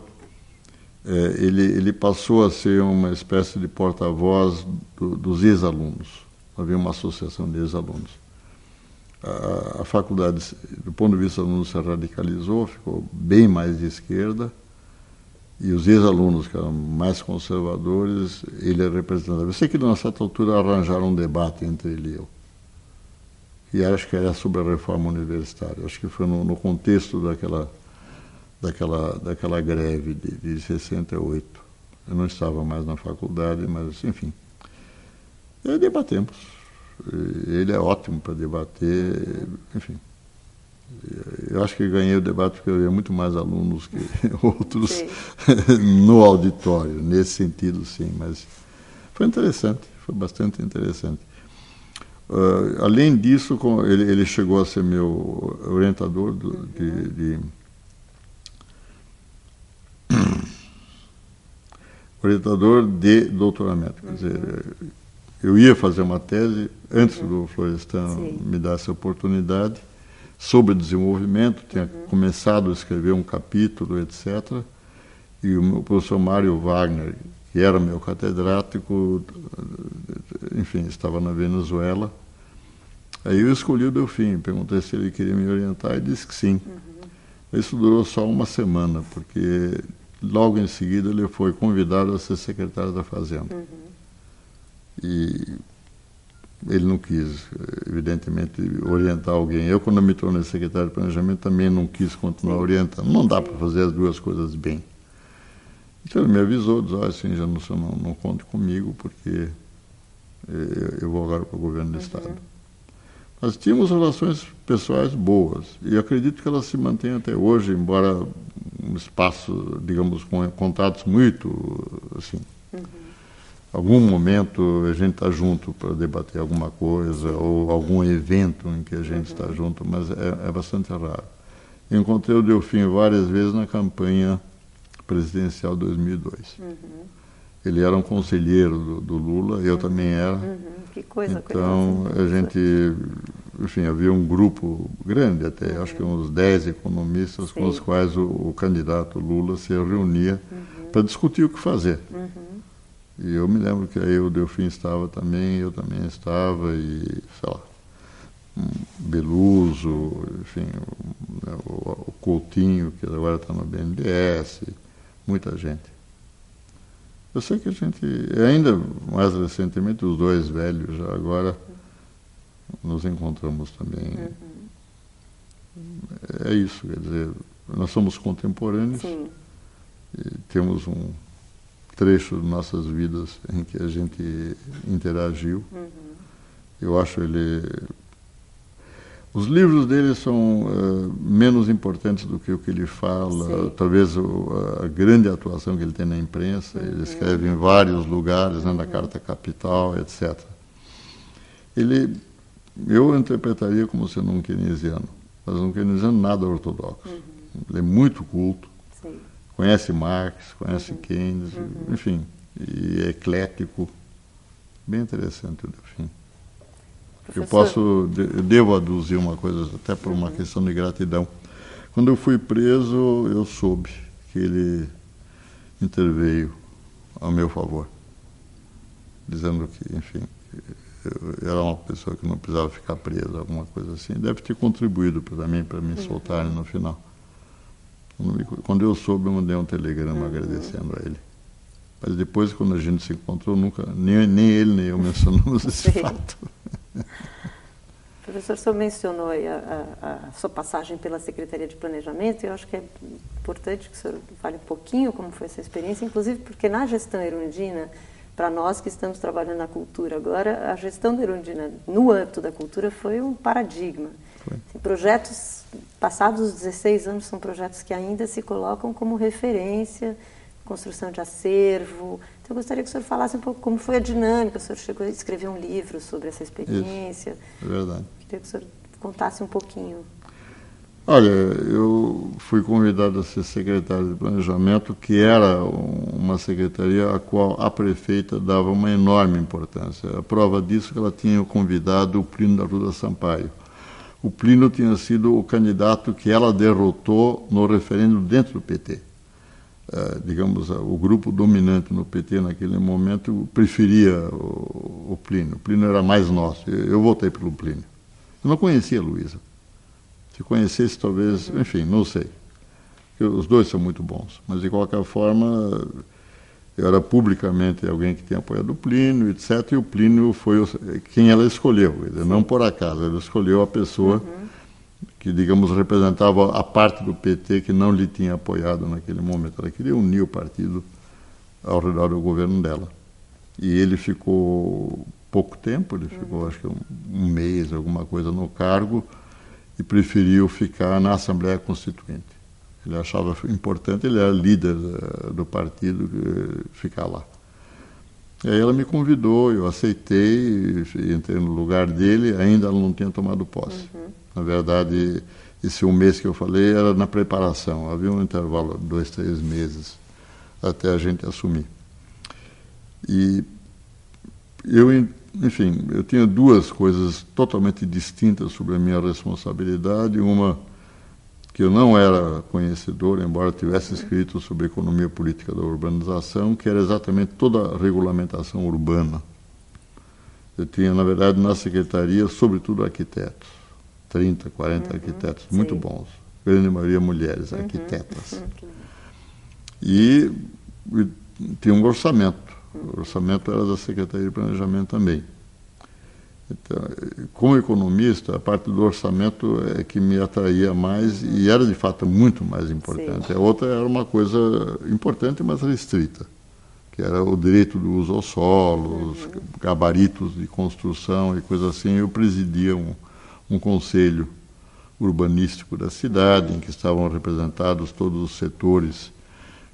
S2: ele passou a ser uma espécie de porta-voz dos ex-alunos. Havia uma associação de ex-alunos. A faculdade, do ponto de vista dos alunos, se radicalizou, ficou bem mais de esquerda, e os ex-alunos, que eram mais conservadores, ele representava. Eu sei que, numa certa altura, arranjaram um debate entre ele e eu, e acho que era sobre a reforma universitária. Acho que foi no contexto daquela greve de 68. Eu não estava mais na faculdade, mas, enfim, e aí debatemos. Ele é ótimo para debater, enfim. Eu acho que ganhei o debate porque eu havia muito mais alunos que outros no auditório, nesse sentido, sim. Mas foi interessante, foi bastante interessante. além disso, ele chegou a ser meu orientador orientador de doutoramento. Quer dizer, eu ia fazer uma tese antes do Florestan me dar essa oportunidade sobre desenvolvimento, tinha começado a escrever um capítulo, etc. E o meu professor Mário Wagner, que era meu catedrático, enfim, estava na Venezuela. Aí eu escolhi o Delfim, perguntei se ele queria me orientar e disse que sim. Isso durou só uma semana, porque logo em seguida ele foi convidado a ser secretário da Fazenda. E ele não quis, evidentemente, orientar alguém. Eu, quando me tornei secretário de Planejamento, também não quis continuar orientando. Não dá para fazer as duas coisas bem. Então ele me avisou, disse, assim, já não conte comigo, porque eu vou agora para o governo do Estado. Nós tínhamos relações pessoais boas, e acredito que elas se mantêm até hoje, embora um espaço, digamos, com contatos muito, assim, algum momento a gente está junto para debater alguma coisa, ou algum evento em que a gente está junto, mas é bastante raro. Eu encontrei o Delfim várias vezes na campanha presidencial 2002. Ele era um conselheiro do Lula, eu também era.
S1: Que coisa
S2: então,
S1: curiosa.
S2: A gente, enfim, havia um grupo grande até, acho que uns 10 economistas com os quais o candidato Lula se reunia para discutir o que fazer. E eu me lembro que aí o Delfim estava também, eu também estava, e, sei lá, Beluso, enfim, o Coutinho, que agora está no BNDES, muita gente. Eu sei que a gente, ainda mais recentemente, os dois velhos já agora nos encontramos também. É isso, quer dizer, nós somos contemporâneos e temos um trecho de nossas vidas em que a gente interagiu. Eu acho ele... Os livros dele são menos importantes do que o que ele fala, talvez a grande atuação que ele tem na imprensa. Ele escreve em vários lugares, na Carta Capital, etc. Eu interpretaria como sendo um keynesiano, mas um keynesiano nada ortodoxo. Ele é muito culto, conhece Marx, conhece Keynes, enfim, e é eclético. Bem interessante o Delfim. Eu devo aduzir uma coisa, até por uma questão de gratidão. Quando eu fui preso, eu soube que ele interveio a meu favor, dizendo que, enfim, eu era uma pessoa que não precisava ficar presa, alguma coisa assim. Deve ter contribuído para mim, para me soltarem no final. Quando eu soube, eu mandei um telegrama agradecendo a ele. Mas depois, quando a gente se encontrou, nunca, nem ele nem eu mencionamos esse fato.
S1: Professor, o senhor mencionou aí a sua passagem pela Secretaria de Planejamento, e eu acho que é importante que o senhor fale um pouquinho como foi essa experiência, inclusive porque na gestão Erundina, para nós que estamos trabalhando na cultura agora, a gestão da Erundina no âmbito da cultura foi um paradigma. Assim, projetos passados os 16 anos são projetos que ainda se colocam como referência, construção de acervo. Então, eu gostaria que o senhor falasse um pouco como foi a dinâmica. O senhor chegou a escrever um livro sobre essa experiência.
S2: Isso, é verdade.
S1: Queria que o senhor contasse um pouquinho.
S2: Olha, eu fui convidado a ser secretário de Planejamento, que era uma secretaria a qual a prefeita dava uma enorme importância. A prova disso é que ela tinha convidado o Plínio da Arruda Sampaio. O Plínio tinha sido o candidato que ela derrotou no referendo dentro do PT. Digamos, o grupo dominante no PT naquele momento preferia o Plínio. O Plínio era mais nosso. Eu votei pelo Plínio. Eu não conhecia a Luísa. Se conhecesse, talvez, enfim, não sei. Os dois são muito bons. Mas, de qualquer forma, eu era publicamente alguém que tinha apoiado o Plínio, etc. E o Plínio foi quem ela escolheu. Quer dizer, não por acaso. Ela escolheu a pessoa que, digamos, representava a parte do PT que não lhe tinha apoiado naquele momento. Ela queria unir o partido ao redor do governo dela. E ele ficou pouco tempo, ele ficou acho que um mês, alguma coisa no cargo, e preferiu ficar na Assembleia Constituinte. Ele achava importante, ele era líder do partido, ficar lá. E aí ela me convidou, eu aceitei, entrei no lugar dele, ainda ela não tinha tomado posse. Na verdade, esse 1 mês que eu falei era na preparação, havia um intervalo de 2, 3 meses até a gente assumir. E eu, enfim, eu tinha 2 coisas totalmente distintas sobre a minha responsabilidade. Uma, que eu não era conhecedor, embora tivesse escrito sobre economia política da urbanização, que era exatamente toda a regulamentação urbana. Eu tinha, na verdade, na secretaria, sobretudo arquitetos, 30, 40 arquitetos, muito bons, grande maioria mulheres, arquitetas. E tinha um orçamento, o orçamento era da Secretaria de Planejamento também. Então, como economista, a parte do orçamento é que me atraía mais e era de fato muito mais importante. Sim. A outra era uma coisa importante, mas restrita, que era o direito do uso ao solo, os gabaritos de construção e coisas assim. Eu presidia um conselho urbanístico da cidade, em que estavam representados todos os setores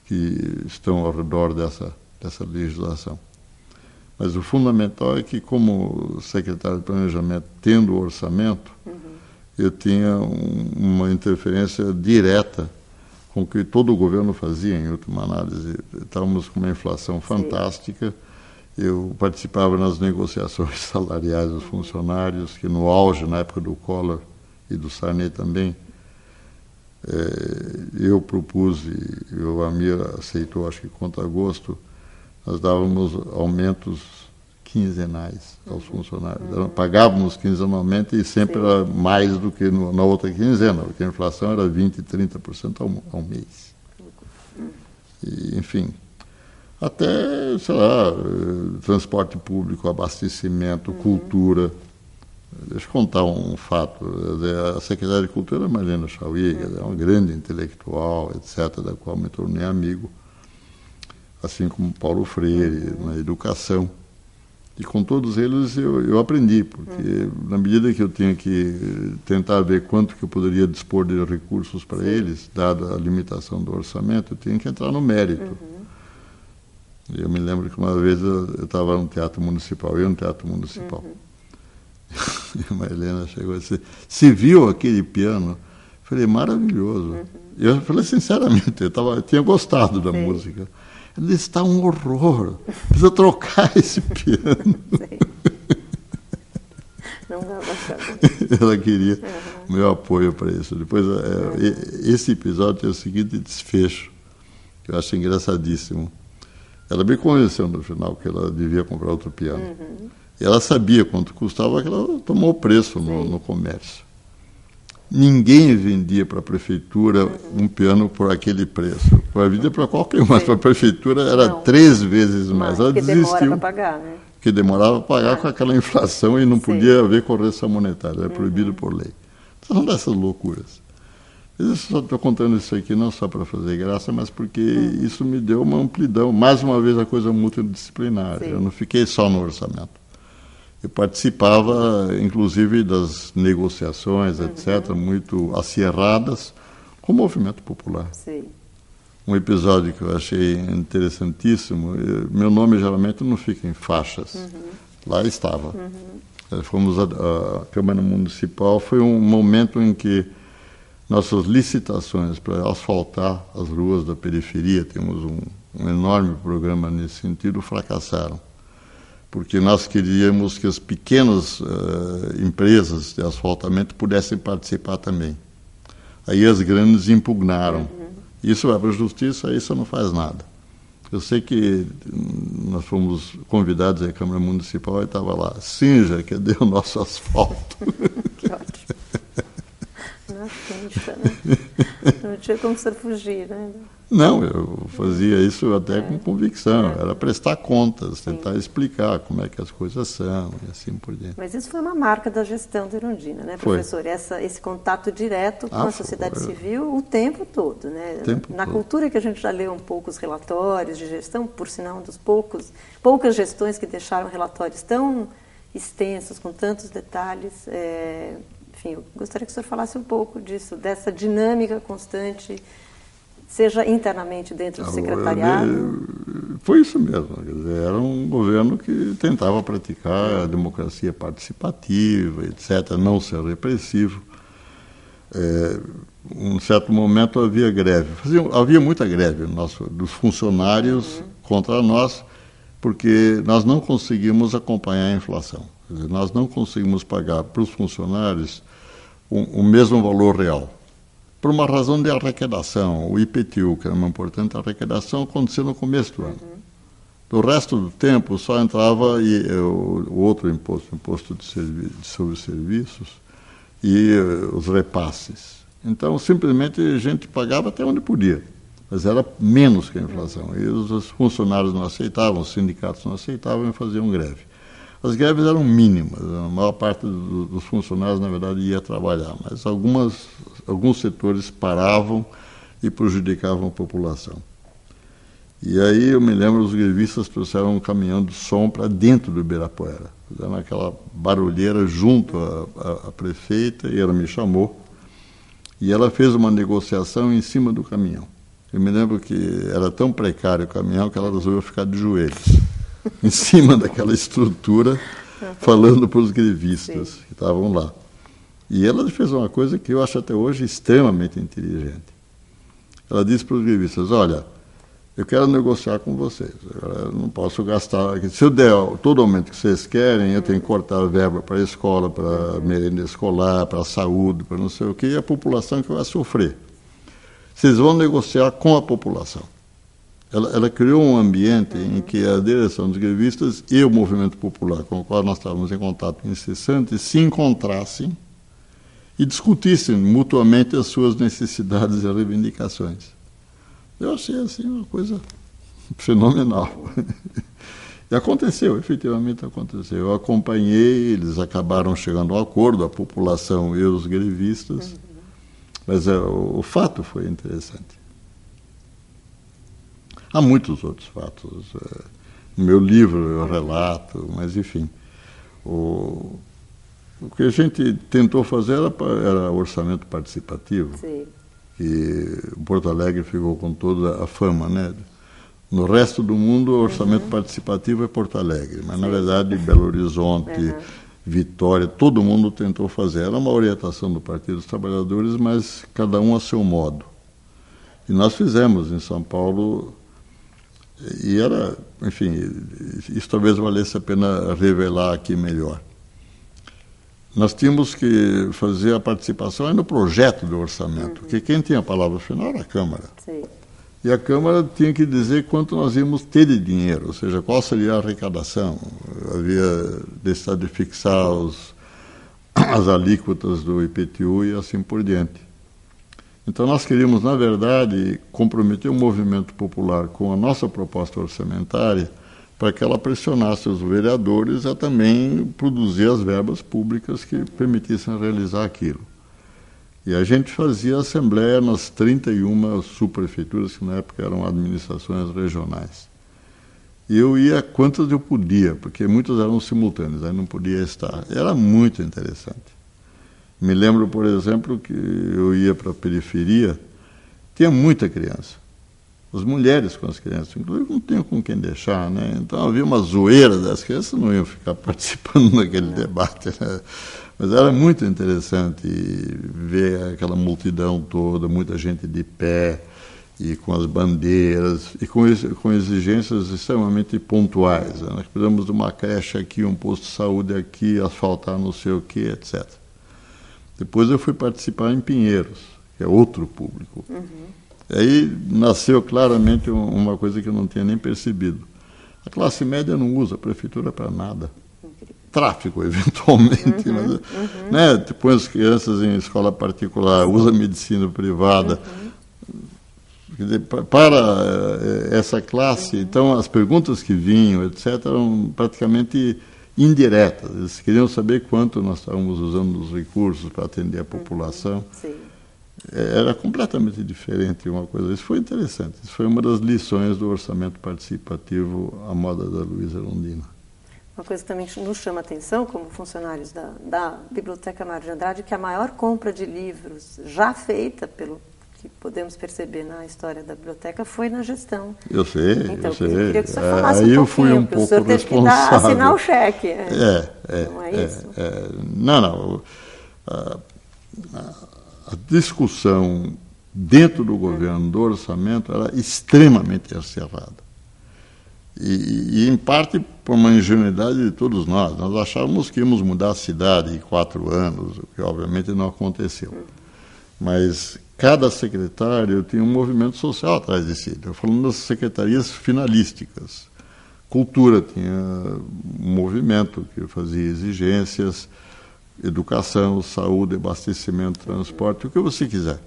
S2: que estão ao redor dessa legislação. Mas o fundamental é que, como secretário de Planejamento, tendo o orçamento, eu tinha uma interferência direta com o que todo o governo fazia, em última análise. Estávamos com uma inflação fantástica. Eu participava nas negociações salariais dos funcionários, que no auge, na época do Collor e do Sarney também, eu propus, e o Amir aceitou, acho que contra gosto, nós dávamos aumentos quinzenais aos funcionários. Pagávamos quinzenalmente e sempre era mais do que na outra quinzena, porque a inflação era 20%, 30% ao mês. E, enfim, até, sei lá, transporte público, abastecimento, cultura. Deixa eu contar um fato. A secretária de Cultura é Marlene Chauí, é uma grande intelectual, etc., da qual me tornei amigo, assim como Paulo Freire, na educação. E com todos eles eu aprendi, porque na medida que eu tinha que tentar ver quanto que eu poderia dispor de recursos para eles, dada a limitação do orçamento, eu tinha que entrar no mérito. E eu me lembro que uma vez eu estava no Teatro Municipal, e a Marilena chegou e disse, "Se viu aquele piano?" Eu falei, maravilhoso. Eu falei sinceramente, eu tinha gostado da música. Ele está um horror, precisa trocar esse piano.
S1: Não dá bastante.
S2: Ela queria o meu apoio para isso. Depois, esse episódio tem o seguinte desfecho, que eu acho engraçadíssimo. Ela me convenceu no final que ela devia comprar outro piano. E ela sabia quanto custava, que ela tomou o preço no comércio. Ninguém vendia para a prefeitura um piano por aquele preço. Vendia para qualquer um, mas para a prefeitura era 3 vezes mais. Ela desistiu. Demora para pagar, né? Porque demorava para pagar com aquela inflação e não podia haver correção monetária. Era proibido por lei. Então, são dessas loucuras. Eu só estou contando isso aqui não só para fazer graça, mas porque isso me deu uma amplidão. Mais uma vez, a coisa multidisciplinar. Eu não fiquei só no orçamento. Eu participava, inclusive, das negociações, etc., muito acirradas, com o movimento popular.
S1: Sim.
S2: Um episódio que eu achei interessantíssimo, meu nome geralmente não fica em faixas. Lá estava. Fomos à Câmara Municipal, foi um momento em que nossas licitações para asfaltar as ruas da periferia, temos um enorme programa nesse sentido, fracassaram. Porque nós queríamos que as pequenas empresas de asfaltamento pudessem participar também. Aí as grandes impugnaram. Isso vai para a justiça, aí você não faz nada. Eu sei que nós fomos convidados à Câmara Municipal e estava lá, Singer, cadê o nosso asfalto?
S1: Que ótimo. Nossa, né? Não tinha como você fugir, né?
S2: Não, eu fazia isso até com convicção. Era prestar contas, tentar explicar como é que as coisas são e assim por diante.
S1: Mas isso foi uma marca da gestão da Erundina, né, professor? Esse contato direto com a sociedade civil o tempo todo, né? Na cultura que a gente já leu um pouco os relatórios de gestão, por sinal, um dos poucas gestões que deixaram relatórios tão extensos, com tantos detalhes. Enfim, eu gostaria que o senhor falasse um pouco disso, dessa dinâmica constante, seja internamente dentro do secretariado.
S2: Foi isso mesmo. Quer dizer, era um governo que tentava praticar a democracia participativa, etc., não ser repressivo. Um certo momento havia greve. Havia muita greve dos funcionários contra nós, porque nós não conseguimos acompanhar a inflação. Quer dizer, nós não conseguimos pagar para os funcionários o mesmo valor real. Por uma razão de arrecadação. O IPTU, que era uma importante arrecadação, aconteceu no começo do ano. Do resto do tempo só entrava o outro imposto, o imposto sobre serviços e os repasses. Então, simplesmente, a gente pagava até onde podia, mas era menos que a inflação. E os funcionários não aceitavam, os sindicatos não aceitavam e faziam greve. As greves eram mínimas, a maior parte dos funcionários, na verdade, ia trabalhar, mas alguns setores paravam e prejudicavam a população. E aí eu me lembro, os grevistas trouxeram um caminhão de som para dentro do Ibirapuera, fazendo aquela barulheira junto à prefeita, e ela me chamou, e ela fez uma negociação em cima do caminhão. Eu me lembro que era tão precário o caminhão que ela resolveu ficar de joelhos em cima daquela estrutura, falando para os grevistas que estavam lá. E ela fez uma coisa que eu acho até hoje extremamente inteligente. Ela disse para os grevistas: olha, eu quero negociar com vocês, eu não posso gastar, se eu der todo o aumento que vocês querem, eu tenho que cortar a verba para a escola, para a merenda escolar, para a saúde, para não sei o quê, e a população que vai sofrer. Vocês vão negociar com a população. Ela criou um ambiente em que a direção dos grevistas e o movimento popular, com o qual nós estávamos em contato incessante, se encontrassem e discutissem mutuamente as suas necessidades e reivindicações. Eu achei assim uma coisa fenomenal. E aconteceu, efetivamente aconteceu. Eu acompanhei, eles acabaram chegando ao acordo, a população e os grevistas, mas o fato foi interessante. Há muitos outros fatos. No meu livro eu relato, mas enfim. O que a gente tentou fazer era orçamento participativo.
S1: Sim.
S2: E Porto Alegre ficou com toda a fama, né? No resto do mundo, o orçamento participativo é Porto Alegre, mas, na verdade, Belo Horizonte, Vitória, todo mundo tentou fazer. Era uma orientação do Partido dos Trabalhadores, mas cada um a seu modo. E nós fizemos em São Paulo, e era, enfim, isso talvez valesse a pena revelar aqui melhor. Nós tínhamos que fazer a participação no projeto do orçamento, porque quem tinha a palavra final era a Câmara.
S1: Sim.
S2: E a Câmara tinha que dizer quanto nós íamos ter de dinheiro, ou seja, qual seria a arrecadação. Havia necessidade de fixar as alíquotas do IPTU e assim por diante. Então nós queríamos, na verdade, comprometer o movimento popular com a nossa proposta orçamentária para que ela pressionasse os vereadores a também produzir as verbas públicas que permitissem realizar aquilo. E a gente fazia assembleia nas 31 subprefeituras, que na época eram administrações regionais. E eu ia quantas eu podia, porque muitas eram simultâneas, aí não podia estar. Era muito interessante. Me lembro, por exemplo, que eu ia para a periferia, tinha muita criança. As mulheres com as crianças, inclusive, não tinham com quem deixar, né? Então havia uma zoeira das crianças, não iam ficar participando daquele debate, né? Mas era muito interessante ver aquela multidão toda, muita gente de pé, e com as bandeiras, e com exigências extremamente pontuais. Né? Nós precisamos de uma creche aqui, um posto de saúde aqui, asfaltar não sei o quê, etc. Depois eu fui participar em Pinheiros, que é outro público. Aí nasceu claramente uma coisa que eu não tinha nem percebido. A classe média não usa a prefeitura para nada. Tráfico, eventualmente. Mas, né, põe as crianças em escola particular, usa medicina privada. Para essa classe, então, as perguntas que vinham, etc., eram praticamente indiretas. Eles queriam saber quanto nós estávamos usando dos recursos para atender a população.
S1: Sim.
S2: Era completamente diferente uma coisa. Isso foi interessante. Isso foi uma das lições do orçamento participativo à moda da Luiza Erundina.
S1: Uma coisa que também nos chama a atenção, como funcionários da Biblioteca Mário de Andrade, que a maior compra de livros já feita pelo que podemos perceber na história da biblioteca foi na gestão.
S2: Eu sei,
S1: então,
S2: eu sei.
S1: Eu queria que o senhor falasse
S2: aí
S1: um
S2: eu fui um
S1: pouco
S2: pouco
S1: o senhor teve
S2: responsável.
S1: Que assinar o cheque. Não é isso?
S2: Não. A discussão dentro do governo do orçamento era extremamente acirrada. E, em parte, por uma ingenuidade de todos nós. Nós achávamos que íamos mudar a cidade em 4 anos, o que obviamente não aconteceu. Mas cada secretário tinha um movimento social atrás de si. Estou falando das secretarias finalísticas. Cultura tinha um movimento que fazia exigências, educação, saúde, abastecimento, transporte, o que você quiser.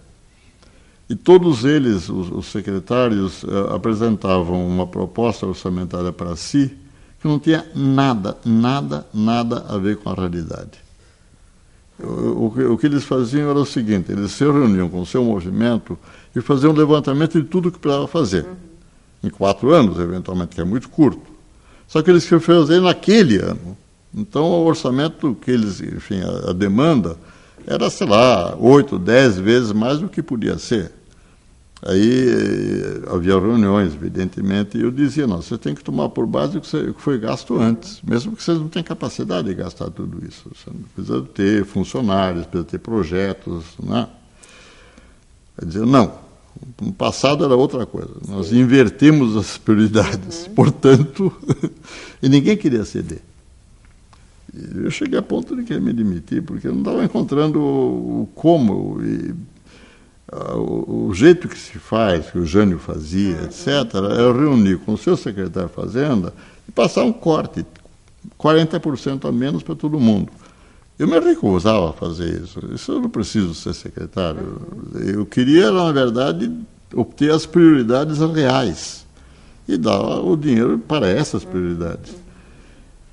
S2: E todos eles, os secretários, apresentavam uma proposta orçamentária para si que não tinha nada a ver com a realidade. O que eles faziam era o seguinte: eles se reuniam com o seu movimento e faziam um levantamento de tudo o que precisava fazer. Em 4 anos, eventualmente, que é muito curto. Só que eles queriam fazer naquele ano. Então, o orçamento que eles, enfim, a demanda era, sei lá, 8, 10 vezes mais do que podia ser. Aí havia reuniões, evidentemente, e eu dizia: não, você tem que tomar por base o que foi gasto antes, mesmo que vocês não tenham capacidade de gastar tudo isso. Você precisa ter funcionários, precisa ter projetos, né? Quer dizer, não, no passado era outra coisa, nós invertemos as prioridades, portanto, e ninguém queria ceder. E eu cheguei a ponto de querer me demitir, porque eu não estava encontrando o como, o jeito que se faz, que o Jânio fazia, etc., era reunir com o seu secretário de Fazenda e passar um corte, 40% a menos para todo mundo. Eu me recusava a fazer isso. Isso eu não preciso ser secretário. Eu queria, na verdade, obter as prioridades reais e dar o dinheiro para essas prioridades.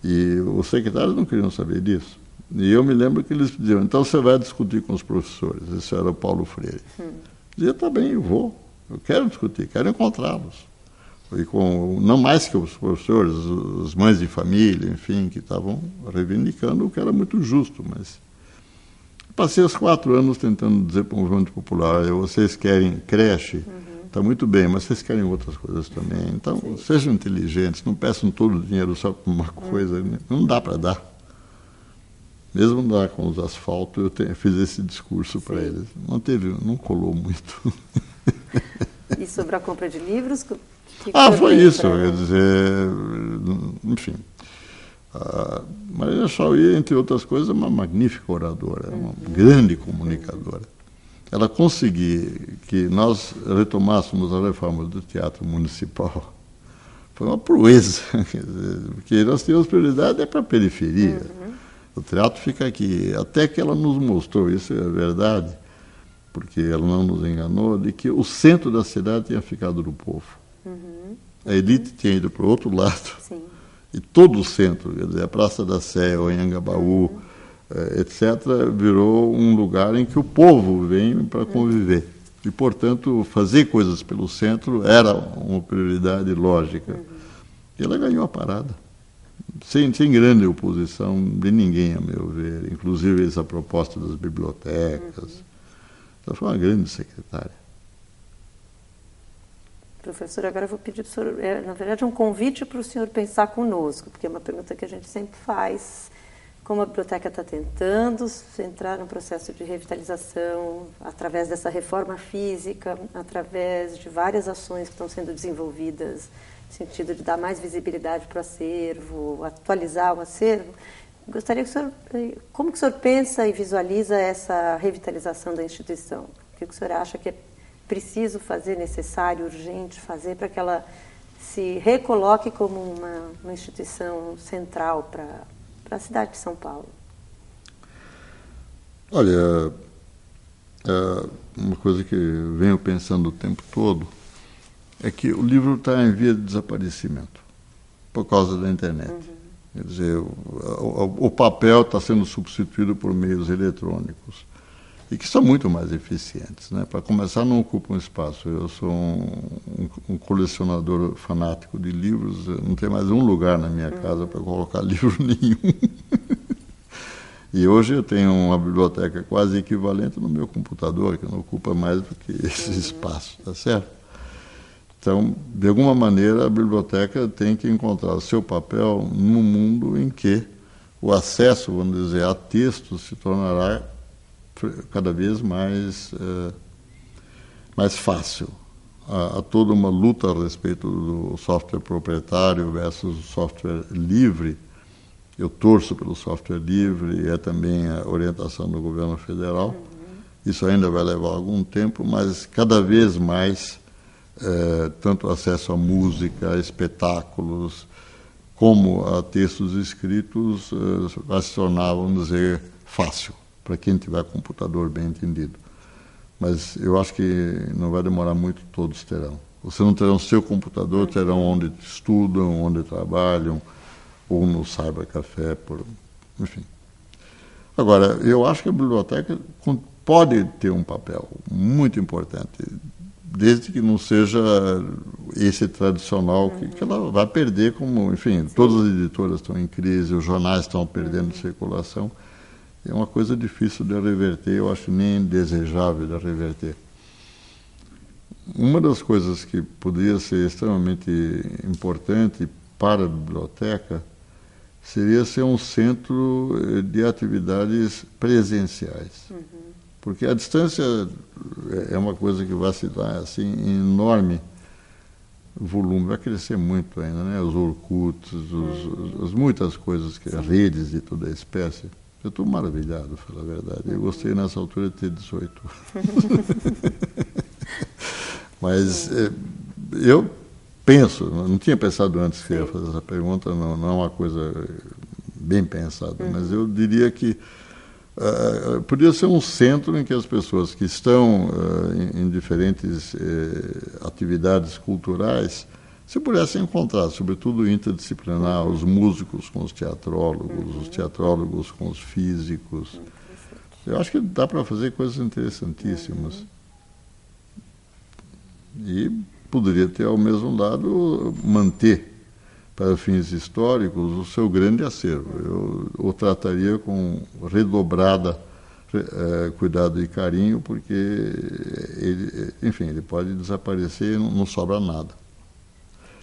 S2: E os secretários não queriam saber disso. E eu me lembro que eles diziam: então você vai discutir com os professores. Esse era o Paulo Freire. Eu dizia: tá bem, eu vou. Eu quero discutir, quero encontrá-los. E não mais que os professores, as mães de família, enfim, que estavam reivindicando o que era muito justo. Mas passei os 4 anos tentando dizer para o movimento popular: vocês querem creche? Está muito bem, mas vocês querem outras coisas também. Então, sejam inteligentes, não peçam todo o dinheiro só para uma coisa. Não dá para dar. Mesmo lá com os asfaltos, eu fiz esse discurso para eles. Não colou muito.
S1: E sobre a compra de livros?
S2: Foi isso. Quer dizer, enfim. Maria Chauí, entre outras coisas, é uma magnífica oradora, uma grande comunicadora. Ela conseguir que nós retomássemos a reforma do Teatro Municipal foi uma proeza, quer dizer, porque nós tínhamos prioridade para a periferia. O teatro fica aqui. Até que ela nos mostrou, isso é verdade, porque ela não nos enganou, de que o centro da cidade tinha ficado do povo. A elite tinha ido para o outro lado.
S1: Sim.
S2: E todo o centro, quer dizer, a Praça da Sé, o Anhangabaú, etc., virou um lugar em que o povo vem para conviver. E, portanto, fazer coisas pelo centro era uma prioridade lógica. E ela ganhou a parada. Sem grande oposição de ninguém, a meu ver, inclusive essa proposta das bibliotecas. Ela foi uma grande secretária.
S1: Professor, agora eu vou pedir para o senhor, na verdade, um convite para o senhor pensar conosco, porque é uma pergunta que a gente sempre faz. Como a biblioteca está tentando entrar no processo de revitalização, através dessa reforma física, através de várias ações que estão sendo desenvolvidas, no sentido de dar mais visibilidade para o acervo, atualizar o acervo, gostaria que o senhor, como que o senhor pensa e visualiza essa revitalização da instituição? O que o senhor acha que é preciso fazer, necessário, urgente fazer para que ela se recoloque como uma instituição central para a cidade de São Paulo?
S2: Olha, uma coisa que eu venho pensando o tempo todo é que o livro está em via de desaparecimento por causa da internet. Quer dizer, o papel está sendo substituído por meios eletrônicos e que são muito mais eficientes, né? Para começar, não ocupam espaço. Eu sou um colecionador fanático de livros, não tem mais um lugar na minha casa para colocar livro nenhum. E hoje eu tenho uma biblioteca quase equivalente no meu computador, que não ocupa mais do que esse espaço, tá certo? Então, de alguma maneira, a biblioteca tem que encontrar o seu papel num mundo em que o acesso, vamos dizer, a textos se tornará cada vez mais fácil. Há toda uma luta a respeito do software proprietário versus o software livre. Eu torço pelo software livre, é também a orientação do governo federal. Isso ainda vai levar algum tempo, mas cada vez mais, tanto acesso a música, a espetáculos, como a textos escritos, vai se tornar, vamos dizer, fácil, para quem tiver computador bem entendido. Mas eu acho que não vai demorar muito, todos terão. Você não terão seu computador, terão onde estudam, onde trabalham, ou no cybercafé, enfim. Agora, eu acho que a biblioteca pode ter um papel muito importante, desde que não seja esse tradicional que ela vai perder, como, enfim, todas as editoras estão em crise, os jornais estão perdendo circulação. É uma coisa difícil de reverter, eu acho nem desejável de reverter. Uma das coisas que poderia ser extremamente importante para a biblioteca seria ser um centro de atividades presenciais. Porque a distância é uma coisa que vai se dar assim, em enorme volume, vai crescer muito ainda, né? Os Orkuts, as muitas coisas, redes de toda a espécie. Eu estou maravilhado, para falar a verdade. Eu gostei nessa altura de ter 18. Mas eu penso, não tinha pensado antes que ia fazer essa pergunta, não é uma coisa bem pensada, mas eu diria que podia ser um centro em que as pessoas que estão em diferentes atividades culturais se pudessem encontrar, sobretudo interdisciplinar, os músicos com os teatrólogos com os físicos. Eu acho que dá para fazer coisas interessantíssimas. E poderia ter, ao mesmo lado, manter, para fins históricos, o seu grande acervo. Eu o trataria com redobrada cuidado e carinho, porque ele pode desaparecer e não sobra nada.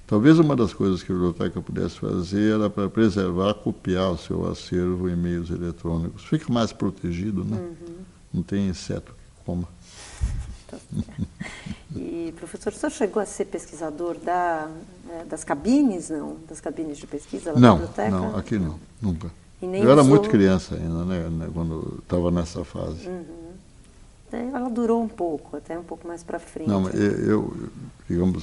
S2: Talvez uma das coisas que a biblioteca pudesse fazer era para preservar, copiar o seu acervo em meios eletrônicos. Fica mais protegido, né? Não tem inseto que coma.
S1: E, professor, o senhor chegou a ser pesquisador das cabines, não? Das cabines de pesquisa lá na biblioteca?
S2: Não, aqui não, nunca. Eu era muito criança ainda, né, quando estava nessa fase.
S1: Ela durou um pouco, até um pouco mais para frente.
S2: Não, mas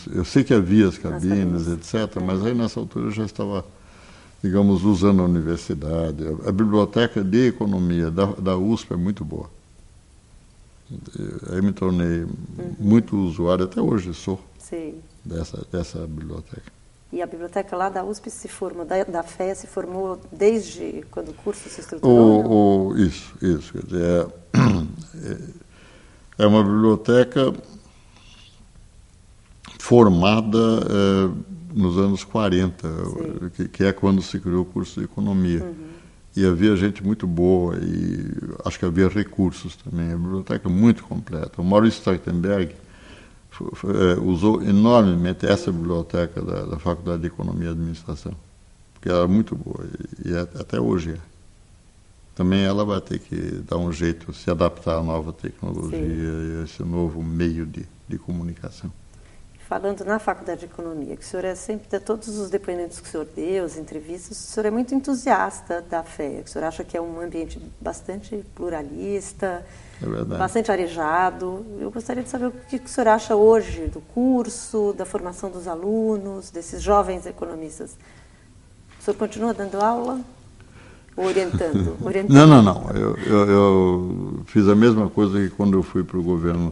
S2: eu sei que havia as cabines, etc., mas aí nessa altura eu já estava, digamos, usando a universidade. A biblioteca de economia da USP é muito boa. Aí me tornei muito usuário, até hoje sou, dessa biblioteca.
S1: E a biblioteca lá da USP se formou, da FEA se formou desde quando o curso se estruturou?
S2: Isso. Quer dizer, é uma biblioteca formada nos anos 40, que é quando se criou o curso de economia. E havia gente muito boa e acho que havia recursos também. A biblioteca é muito completa. O Maurice Trachtenberg usou enormemente essa biblioteca da Faculdade de Economia e Administração, porque ela era muito boa e até hoje é. Também ela vai ter que dar um jeito, se adaptar à nova tecnologia e a esse novo meio de comunicação.
S1: Falando na Faculdade de Economia, que o senhor é sempre, de todos os depoimentos que o senhor deu, as entrevistas, o senhor é muito entusiasta da FEA, que o senhor acha que é um ambiente bastante pluralista, bastante arejado. Eu gostaria de saber o que o senhor acha hoje do curso, da formação dos alunos, desses jovens economistas. O senhor continua dando aula? Ou orientando?
S2: Não. Eu fiz a mesma coisa que quando eu fui para o governo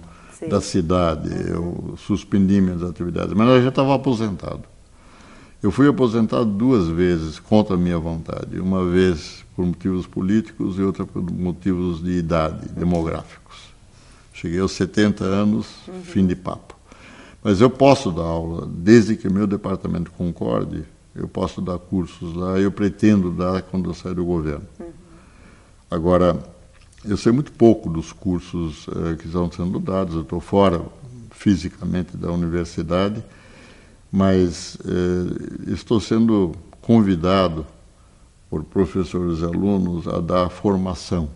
S2: da cidade. Eu suspendi minhas atividades, mas eu já estava aposentado. Eu fui aposentado 2 vezes contra a minha vontade. Uma vez por motivos políticos e outra por motivos de idade, demográficos. Cheguei aos 70 anos, fim de papo. Mas eu posso dar aula, desde que meu departamento concorde, eu posso dar cursos lá, eu pretendo dar quando eu sair do governo. Agora, eu sei muito pouco dos cursos que estão sendo dados, eu estou fora fisicamente da universidade, mas estou sendo convidado por professores e alunos a dar formação,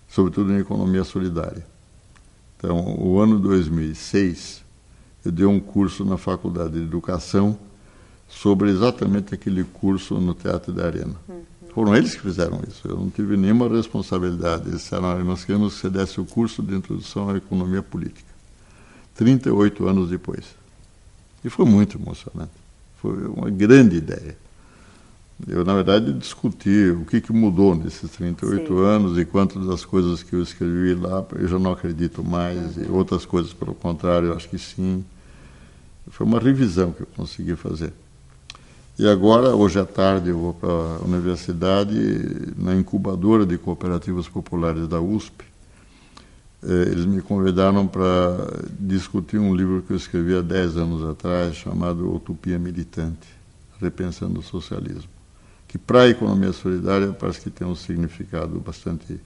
S2: sobretudo em economia solidária. Então, o ano 2006, eu dei um curso na Faculdade de Educação sobre exatamente aquele curso no Teatro da Arena. Foram eles que fizeram isso, eu não tive nenhuma responsabilidade. Eles disseram, nós queremos que você desse o curso de Introdução à Economia Política. 38 anos depois. E foi muito emocionante. Foi uma grande ideia. Eu, na verdade, discuti o que mudou nesses 38 anos e quantas das coisas que eu escrevi lá eu já não acredito mais, e outras coisas, pelo contrário, eu acho que sim. Foi uma revisão que eu consegui fazer. E agora, hoje à tarde, eu vou para a universidade, na incubadora de cooperativas populares da USP. Eles me convidaram para discutir um livro que eu escrevi há 10 anos atrás, chamado Utopia Militante, Repensando o Socialismo, que para a economia solidária parece que tem um significado bastante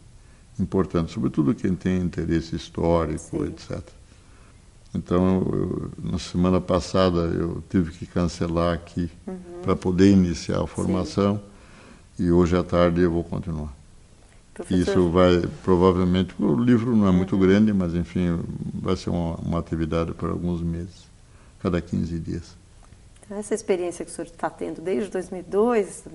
S2: importante, sobretudo quem tem interesse histórico, etc. Então, na semana passada, eu tive que cancelar aqui para poder iniciar a formação, e hoje à tarde eu vou continuar. Professor... Isso vai, provavelmente, o livro não é muito grande, mas, enfim, vai ser uma atividade por alguns meses, cada 15 dias.
S1: Essa experiência que o senhor está tendo desde 2002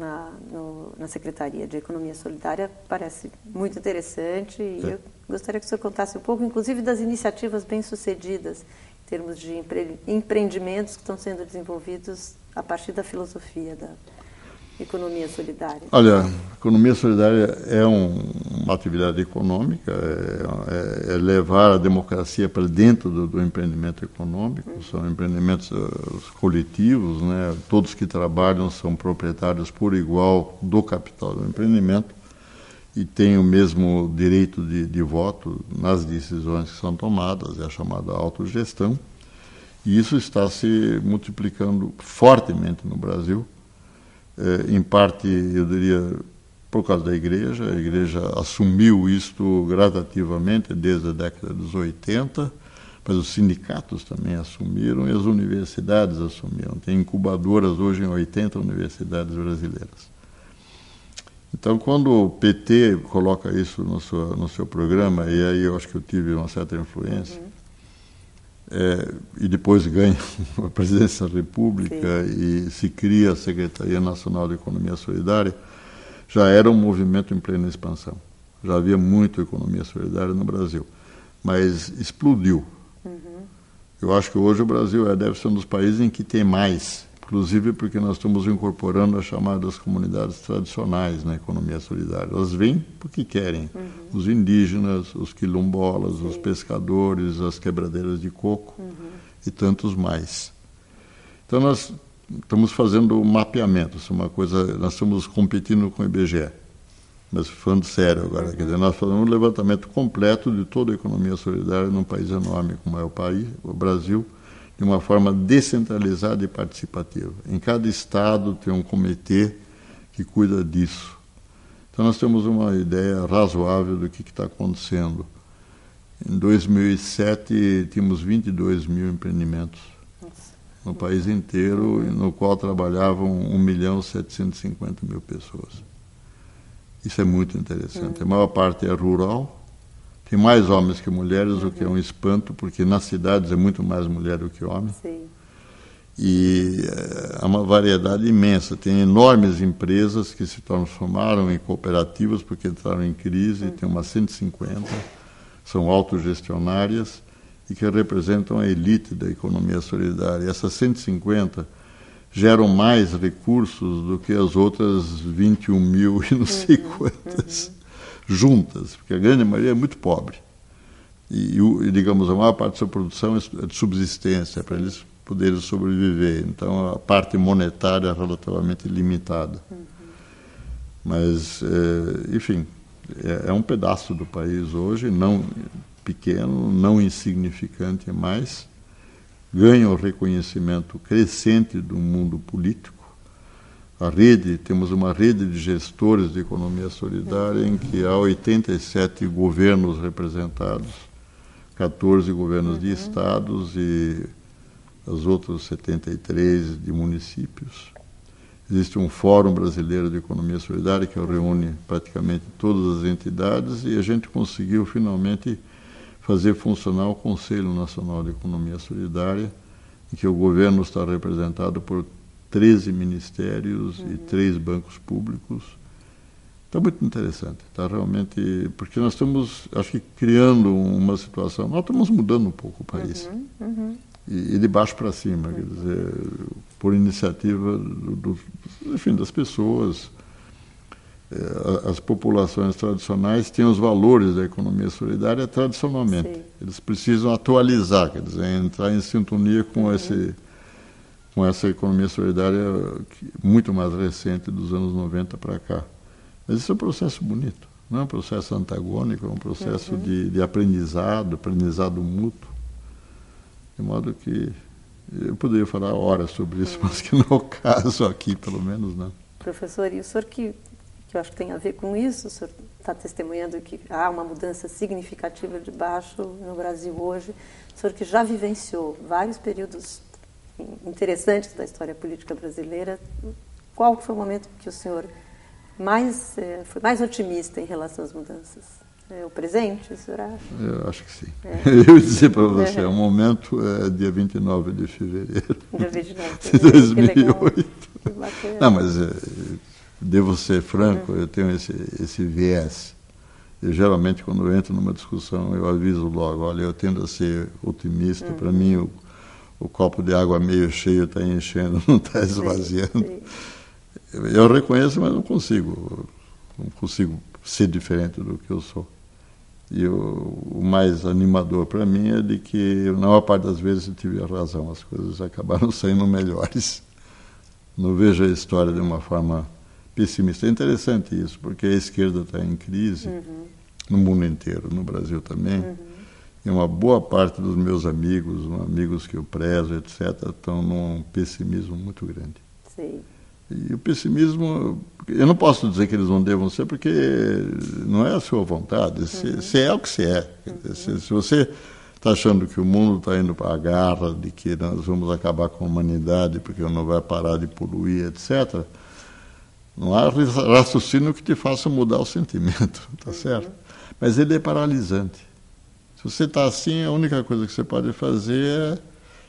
S1: na Secretaria de Economia Solidária parece muito interessante e eu gostaria que o senhor contasse um pouco, inclusive, das iniciativas bem-sucedidas em termos de empreendimentos que estão sendo desenvolvidos a partir da filosofia da economia solidária.
S2: Olha, a economia solidária é uma atividade econômica, é levar a democracia para dentro do empreendimento econômico, são empreendimentos coletivos, né? Todos que trabalham são proprietários por igual do capital do empreendimento e têm o mesmo direito de voto nas decisões que são tomadas, é a chamada autogestão, e isso está se multiplicando fortemente no Brasil. Em parte, eu diria, por causa da igreja. A igreja assumiu isto gradativamente desde a década dos 80, mas os sindicatos também assumiram e as universidades assumiram. Tem incubadoras hoje em 80 universidades brasileiras. Então, quando o PT coloca isso no seu programa, e aí eu acho que eu tive uma certa influência, e depois ganha a presidência da República e se cria a Secretaria Nacional de Economia Solidária, já era um movimento em plena expansão. Já havia muito economia solidária no Brasil, mas explodiu. Eu acho que hoje o Brasil deve ser um dos países em que tem mais, inclusive porque nós estamos incorporando as chamadas comunidades tradicionais na economia solidária. Elas vêm porque querem. Os indígenas, os quilombolas, os pescadores, as quebradeiras de coco e tantos mais. Então nós estamos fazendo um mapeamento, isso é uma coisa, nós estamos competindo com o IBGE. Mas falando sério agora, quer dizer, nós fazemos um levantamento completo de toda a economia solidária num país enorme como é o Brasil, de uma forma descentralizada e participativa. Em cada estado tem um comitê que cuida disso. Então nós temos uma ideia razoável do que está acontecendo. Em 2007 tínhamos 22 mil empreendimentos no país inteiro, no qual trabalhavam 1.750.000 pessoas. Isso é muito interessante. A maior parte é rural. Tem mais homens que mulheres, o que é um espanto, porque nas cidades é muito mais mulher do que homem. E há uma variedade imensa. Tem enormes empresas que se transformaram em cooperativas porque entraram em crise, tem umas 150, são autogestionárias e que representam a elite da economia solidária. Essas 150 geram mais recursos do que as outras 21 mil e não sei quantas juntas, porque a grande maioria é muito pobre. E, digamos, a maior parte da sua produção é de subsistência, para eles poderem sobreviver. Então, a parte monetária é relativamente limitada. Mas, enfim, é um pedaço do país hoje, não pequeno, não insignificante mais, ganha o reconhecimento crescente do mundo político. temos uma rede de gestores de economia solidária em que há 87 governos representados, 14 governos de estados e os outros 73 de municípios. Existe um Fórum Brasileiro de Economia Solidária que reúne praticamente todas as entidades e a gente conseguiu finalmente fazer funcionar o Conselho Nacional de Economia Solidária, em que o governo está representado por 13 ministérios e 3 bancos públicos. Está muito interessante, está realmente, porque nós estamos, acho que, criando uma situação, nós estamos mudando um pouco o país, e de baixo para cima, quer dizer, por iniciativa enfim, das pessoas. As populações tradicionais têm os valores da economia solidária tradicionalmente. Sim. Eles precisam atualizar, quer dizer, entrar em sintonia com essa economia solidária muito mais recente, dos anos 90 para cá. Mas isso é um processo bonito, não é um processo antagônico, é um processo de aprendizado mútuo. De modo que eu poderia falar horas sobre isso, mas que não é o caso aqui, pelo menos não.
S1: Professor, e o senhor que eu acho que tem a ver com isso, o senhor está testemunhando que há uma mudança significativa de baixo no Brasil hoje, o senhor que já vivenciou vários períodos interessantes da história política brasileira, qual foi o momento que o senhor foi mais otimista em relação às mudanças? O presente, o senhor acha?
S2: Eu acho que sim. Eu ia dizer para você, o momento é dia 29 de fevereiro
S1: dia 29
S2: de 2008.
S1: Que bacana.
S2: Não, mas devo ser franco, eu tenho esse viés. Eu, geralmente, quando eu entro numa discussão, eu aviso logo, olha, eu tendo a ser otimista, para mim o copo de água meio cheio está enchendo, não está esvaziando. Sim. Eu reconheço, mas não consigo ser diferente do que eu sou. E o mais animador para mim é de que, na maior parte das vezes, eu tive a razão, as coisas acabaram saindo melhores. Não vejo a história de uma forma pessimista. É interessante isso, porque a esquerda está em crise no mundo inteiro, no Brasil também. E uma boa parte dos meus amigos que eu prezo, etc., estão num pessimismo muito grande. Sim. E o pessimismo, eu não posso dizer que eles não devam ser, porque não é a sua vontade. Você é o que você é. Se você está achando que o mundo está indo para a garra, de que nós vamos acabar com a humanidade porque não vai parar de poluir, etc., não há raciocínio que te faça mudar o sentimento, tá certo? Mas ele é paralisante. Se você está assim, a única coisa que você pode fazer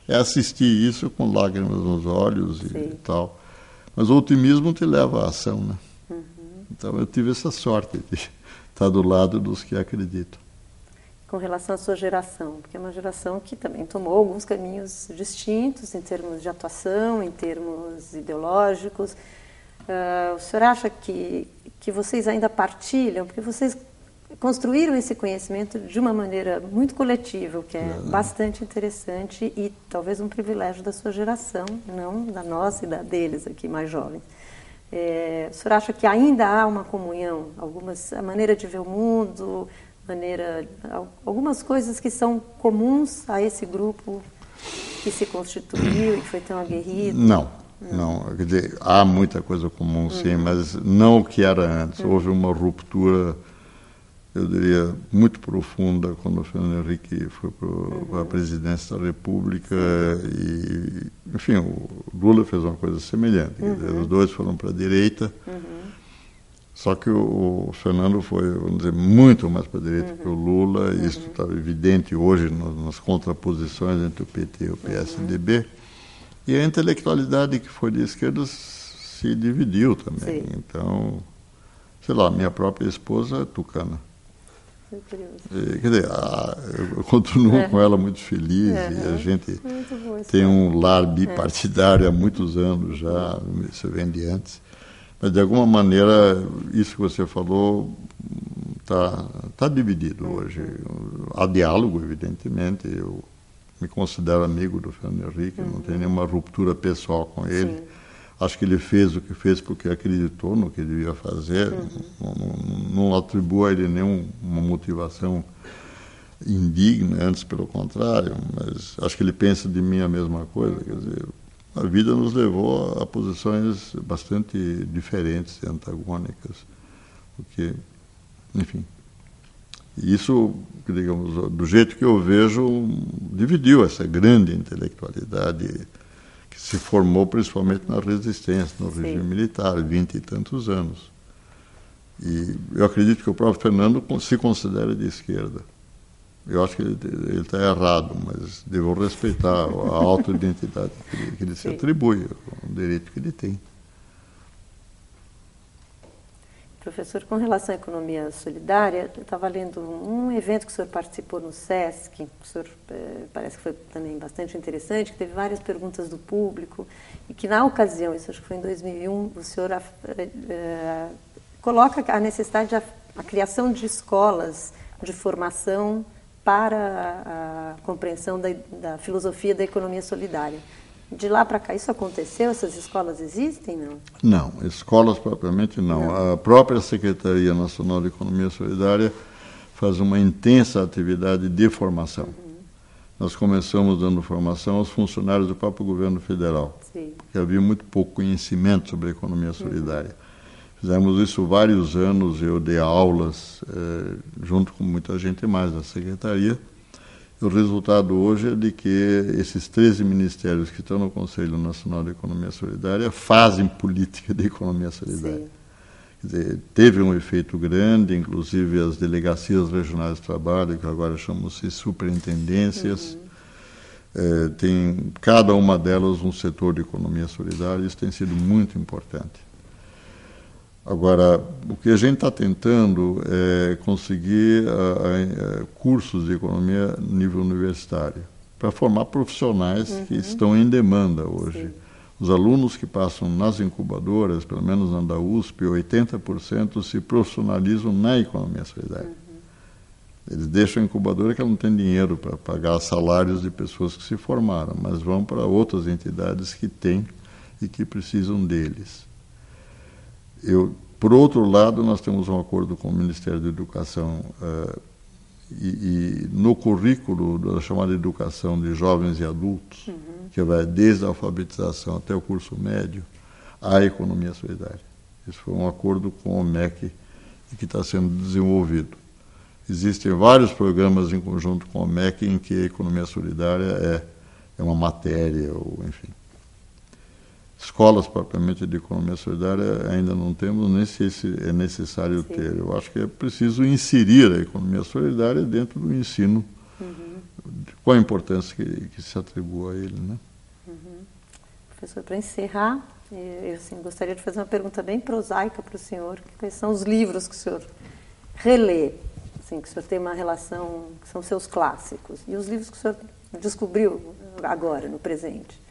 S2: é assistir isso com lágrimas nos olhos e tal. Mas o otimismo te leva à ação, né? Então eu tive essa sorte de estar do lado dos que acreditam.
S1: Com relação à sua geração, porque é uma geração que também tomou alguns caminhos distintos em termos de atuação, em termos ideológicos. O senhor acha que vocês ainda partilham, porque vocês construíram esse conhecimento de uma maneira muito coletiva, o que é bastante interessante e talvez um privilégio da sua geração, não da nossa e da deles aqui mais jovens. O senhor acha que ainda há uma comunhão, a maneira de ver o mundo, algumas coisas que são comuns a esse grupo que se constituiu e que foi tão aguerrido?
S2: Não. Quer dizer, há muita coisa comum, sim, mas não o que era antes. Houve uma ruptura, eu diria, muito profunda quando o Fernando Henrique foi para a presidência da República e, enfim, o Lula fez uma coisa semelhante. Dizer, os dois foram para a direita, só que o Fernando foi, vamos dizer, muito mais para a direita que o Lula, e isso está evidente hoje nas contraposições entre o PT e o PSDB. E a intelectualidade que foi de esquerda se dividiu também. Sim. Então, sei lá, minha própria esposa é tucana. Quer dizer, eu continuo com ela muito feliz e a gente tem um lar bipartidário há muitos anos já, isso vem de antes. Mas, de alguma maneira, isso que você falou está dividido hoje. Há diálogo, evidentemente. Eu me considero amigo do Fernando Henrique, não tenho nenhuma ruptura pessoal com ele. Sim. Acho que ele fez o que fez porque acreditou no que devia fazer. Não atribuo a ele nenhuma motivação indigna, antes pelo contrário, mas acho que ele pensa de mim a mesma coisa. Quer dizer, a vida nos levou a posições bastante diferentes e antagônicas. Porque, enfim, isso, digamos, do jeito que eu vejo, dividiu essa grande intelectualidade que se formou principalmente na resistência, no regime militar, 20 e tantos anos. E eu acredito que o próprio Fernando se considera de esquerda. Eu acho que ele está errado, mas devo respeitar a autoidentidade que ele se atribui, o direito que ele tem.
S1: Professor, com relação à economia solidária, eu estava lendo um evento que o senhor participou no SESC, que o senhor parece que foi também bastante interessante, que teve várias perguntas do público, e que na ocasião, isso acho que foi em 2001, o senhor coloca a necessidade de a criação de escolas de formação para a compreensão da filosofia da economia solidária. De lá para cá, isso aconteceu? Essas escolas existem, não?
S2: Não, escolas propriamente não. A própria Secretaria Nacional de Economia Solidária faz uma intensa atividade de formação. Nós começamos dando formação aos funcionários do próprio governo federal, porque havia muito pouco conhecimento sobre a economia solidária. Fizemos isso vários anos, eu dei aulas junto com muita gente mais da Secretaria. O resultado hoje é de que esses 13 ministérios que estão no Conselho Nacional de Economia Solidária fazem política de economia solidária. Quer dizer, teve um efeito grande, inclusive as delegacias regionais de trabalho, que agora chamam-se superintendências, tem cada uma delas um setor de economia solidária, isso tem sido muito importante. Agora, o que a gente está tentando é conseguir cursos de economia a nível universitário, para formar profissionais que estão em demanda hoje. Os alunos que passam nas incubadoras, pelo menos na da USP, 80% se profissionalizam na economia solidária. Eles deixam a incubadora que ela não tem dinheiro para pagar salários de pessoas que se formaram, mas vão para outras entidades que têm e que precisam deles. Por outro lado, nós temos um acordo com o Ministério da Educação e no currículo da chamada educação de jovens e adultos, que vai desde a alfabetização até o curso médio, a economia solidária. Isso foi um acordo com o MEC que está sendo desenvolvido. Existem vários programas em conjunto com o MEC em que a economia solidária é uma matéria, ou enfim. Escolas propriamente de economia solidária ainda não temos, nem sei se é necessário ter. Eu acho que é preciso inserir a economia solidária dentro do ensino, com a importância que se atribua a ele, né?
S1: Professor, para encerrar, eu assim, gostaria de fazer uma pergunta bem prosaica para o senhor. Quais são os livros que o senhor relê, assim, que o senhor tem uma relação, que são seus clássicos, e os livros que o senhor descobriu agora, no presente?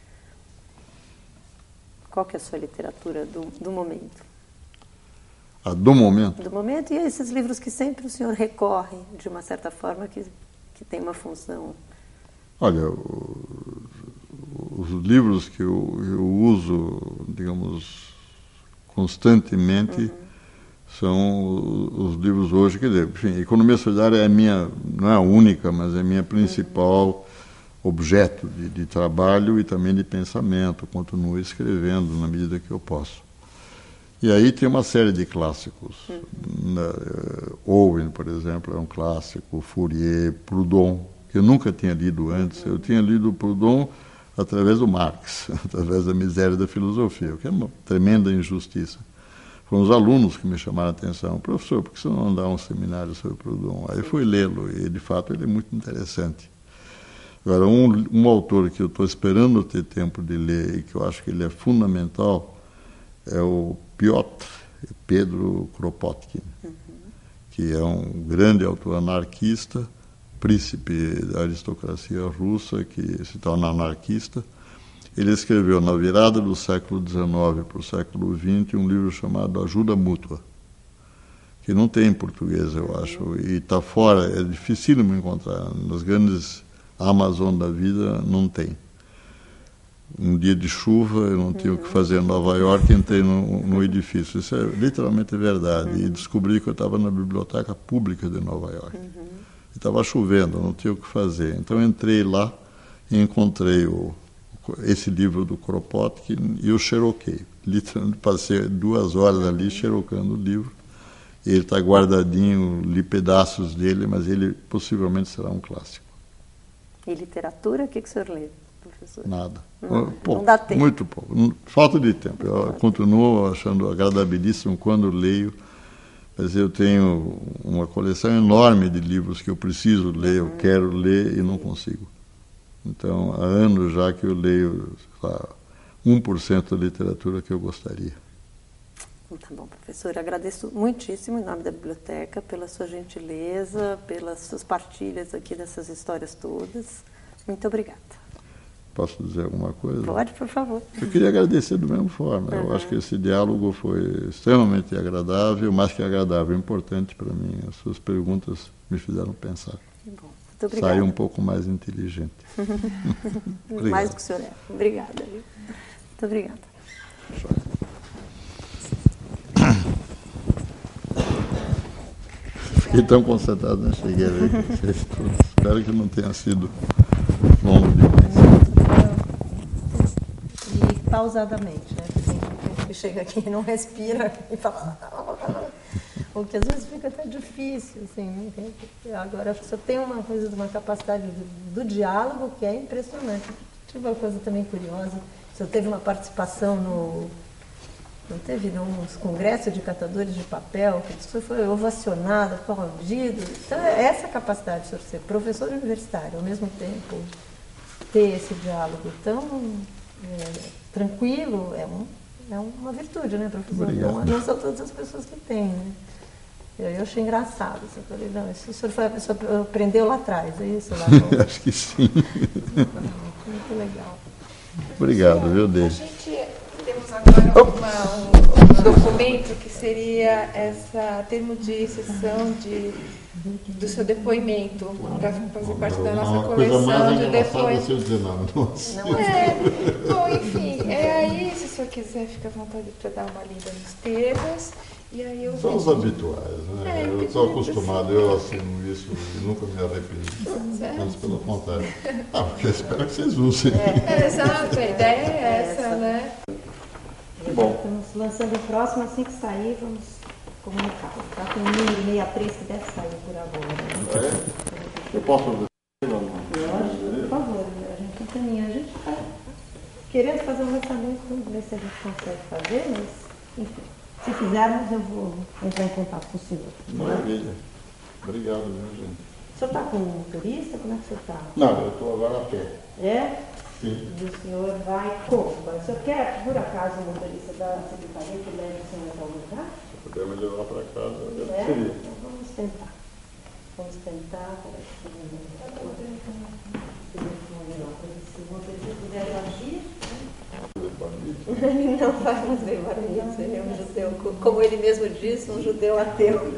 S1: Qual que é a sua literatura do momento?
S2: Do momento?
S1: Do momento, e esses livros que sempre o senhor recorre, de uma certa forma, que tem uma função.
S2: Olha, os livros que eu uso, digamos, constantemente, são os livros hoje, quer dizer, enfim, economia solidária é minha, não é a única, mas é a minha principal objeto de trabalho e também de pensamento. Continuo escrevendo na medida que eu posso. E aí tem uma série de clássicos. Owen, por exemplo, é um clássico, Fourier, Proudhon, que eu nunca tinha lido antes. Eu tinha lido Proudhon através do Marx, através da miséria da filosofia, o que é uma tremenda injustiça. Foram os alunos que me chamaram a atenção. Professor, por que você não dá um seminário sobre Proudhon? Aí fui lê-lo e, de fato, ele é muito interessante. Agora, um autor que eu estou esperando ter tempo de ler e que eu acho que ele é fundamental é o Pedro Kropotkin, que é um grande autor anarquista, príncipe da aristocracia russa, que se torna anarquista. Ele escreveu, na virada do século XIX para o século XX, um livro chamado Ajuda Mútua, que não tem em português, eu acho, e está fora, é dificílimo encontrar. Nas grandes Amazon da vida não tem. Um dia de chuva, eu não tinha o que fazer em Nova York, entrei no edifício. Isso é literalmente verdade. E descobri que eu estava na biblioteca pública de Nova York. Estava chovendo, eu não tinha o que fazer. Então entrei lá e encontrei o esse livro do Kropotkin e o xeroquei. Literalmente passei 2 horas ali xerocando o livro. Ele está guardadinho, li pedaços dele, mas ele possivelmente será um clássico.
S1: E literatura, o que o senhor lê, professor?
S2: Nada.
S1: Não dá tempo.
S2: Muito pouco. Falta de tempo. Eu continuo achando agradabilíssimo quando leio, mas eu tenho uma coleção enorme de livros que eu preciso ler, eu quero ler e não consigo. Então, há anos já que eu leio, sei lá, 1% da literatura que eu gostaria.
S1: Tá bom, professor. Eu agradeço muitíssimo em nome da biblioteca pela sua gentileza, pelas suas partilhas aqui dessas histórias todas. Muito obrigada.
S2: Posso dizer alguma coisa?
S1: Pode, por favor.
S2: Eu queria agradecer da mesma forma. Eu acho que esse diálogo foi extremamente agradável, mais que agradável, importante para mim. As suas perguntas me fizeram pensar.
S1: Bom, muito obrigada.
S2: Saí um pouco mais inteligente.
S1: Mais do que o senhor é. Obrigada. Muito obrigada.
S2: Fiquei tão concentrado, não cheguei a ver. Espero que não tenha sido longo demais.
S1: E pausadamente, né? Porque tem gente que chega aqui e não respira e fala... O que às vezes fica até difícil, assim. Agora, acho que você tem uma coisa, uma capacidade do diálogo que é impressionante. Tive uma coisa também curiosa. O senhor teve uma participação não teve nos congressos de catadores de papel, que o senhor foi ovacionado, aplaudido. Então, essa capacidade de o senhor ser professor universitário, ao mesmo tempo ter esse diálogo tão tranquilo, é uma virtude, né, professor? Não são todas as pessoas que têm, né? Eu achei engraçado. Eu falei, não, isso o senhor aprendeu lá atrás, é isso? Lá
S2: Acho que sim.
S1: Muito legal.
S2: Obrigado, viu, Deide?
S3: A gente temos agora um documento que seria termo de exceção do seu depoimento, para fazer parte da nossa coleção de depoimentos. Bom, enfim, aí, se o senhor quiser, fica à vontade para dar uma lida nos termos. E aí eu
S2: são os habituais, né? Eu estou acostumado, eu assino isso e nunca me arrependi. Antes, pelo contrário. Porque eu espero que vocês usem.
S3: Exato, a ideia é essa, né?
S2: Bom.
S1: Estamos lançando o próximo, assim que sair, vamos comunicar. Está com o número 63 que deve sair por agora. Né?
S2: Eu posso ver?
S1: Por favor, a gente encaminha. A gente está querendo fazer um lançamento, vamos ver se a gente consegue fazer, mas, enfim. Se fizermos, eu vou entrar em contato com o senhor.
S2: Maravilha. Obrigado, meu gente.
S1: O senhor está com um motorista? Como é que o senhor está?
S2: Não, eu estou agora a pé.
S1: É?
S2: Sim.
S1: E o senhor vai como? O senhor quer, por acaso, o motorista da secretaria que leve o senhor a algum lugar?
S2: Se puder me levar para casa, eu
S1: É?
S2: seria.
S1: Então vamos tentar. Vamos tentar. Se o motorista puder agir. Ele não vai fazer barulho, ele é um judeu, como ele mesmo disse, um judeu ateu.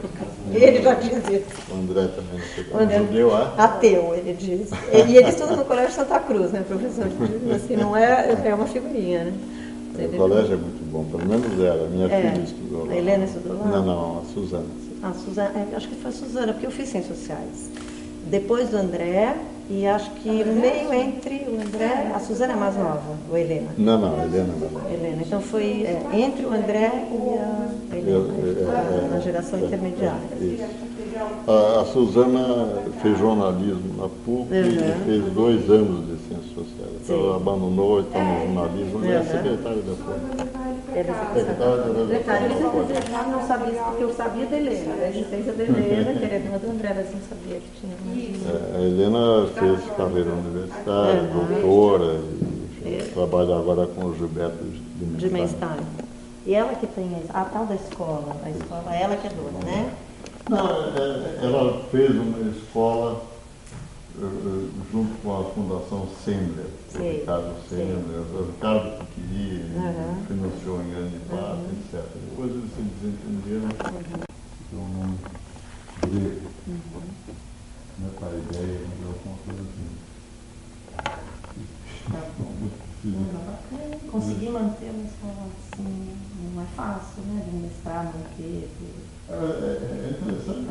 S1: Ele já diz isso.
S2: O André também. Um judeu
S1: ateu, ele diz. E ele estuda no Colégio Santa Cruz, né, professor? Assim, não é uma figurinha, né?
S2: O colégio é muito bom, pelo menos ela. Minha filha estudou lá.
S1: A Helena estudou lá?
S2: Não, a Suzana.
S1: A Suzana, acho que foi a Suzana, porque eu fiz Ciências Sociais. Depois do André, e acho que meio entre o André, a Suzana é mais nova, ou a Helena?
S2: Não, a Helena não.
S1: Helena, então foi entre o André e a Helena, na geração intermediária.
S2: Isso. A Suzana fez jornalismo na PUC e fez 2 anos de Ciências Sociais. Então ela abandonou, está no jornalismo, e é secretária da PUC.
S1: Ele não sabia, porque eu sabia da Helena, a existência da Helena, que era irmã do André, mas não sabia que tinha.
S2: A Helena fez carreira universitária, doutora, e trabalha agora com o Gilberto de Menstein.
S1: E ela que tem a tal da escola, ela que é dona, né?
S2: Não, ela fez uma escola junto com a Fundação Sendler, o Ricardo Sendler, o Ricardo que queria, financiou em grande parte, etc. Depois eles se desentenderam, deu um nome grego. Não é para a ideia, mas alguma coisa assim.
S1: Conseguir manter uma escola assim não é fácil, né? Administrar, manter.
S2: É interessante.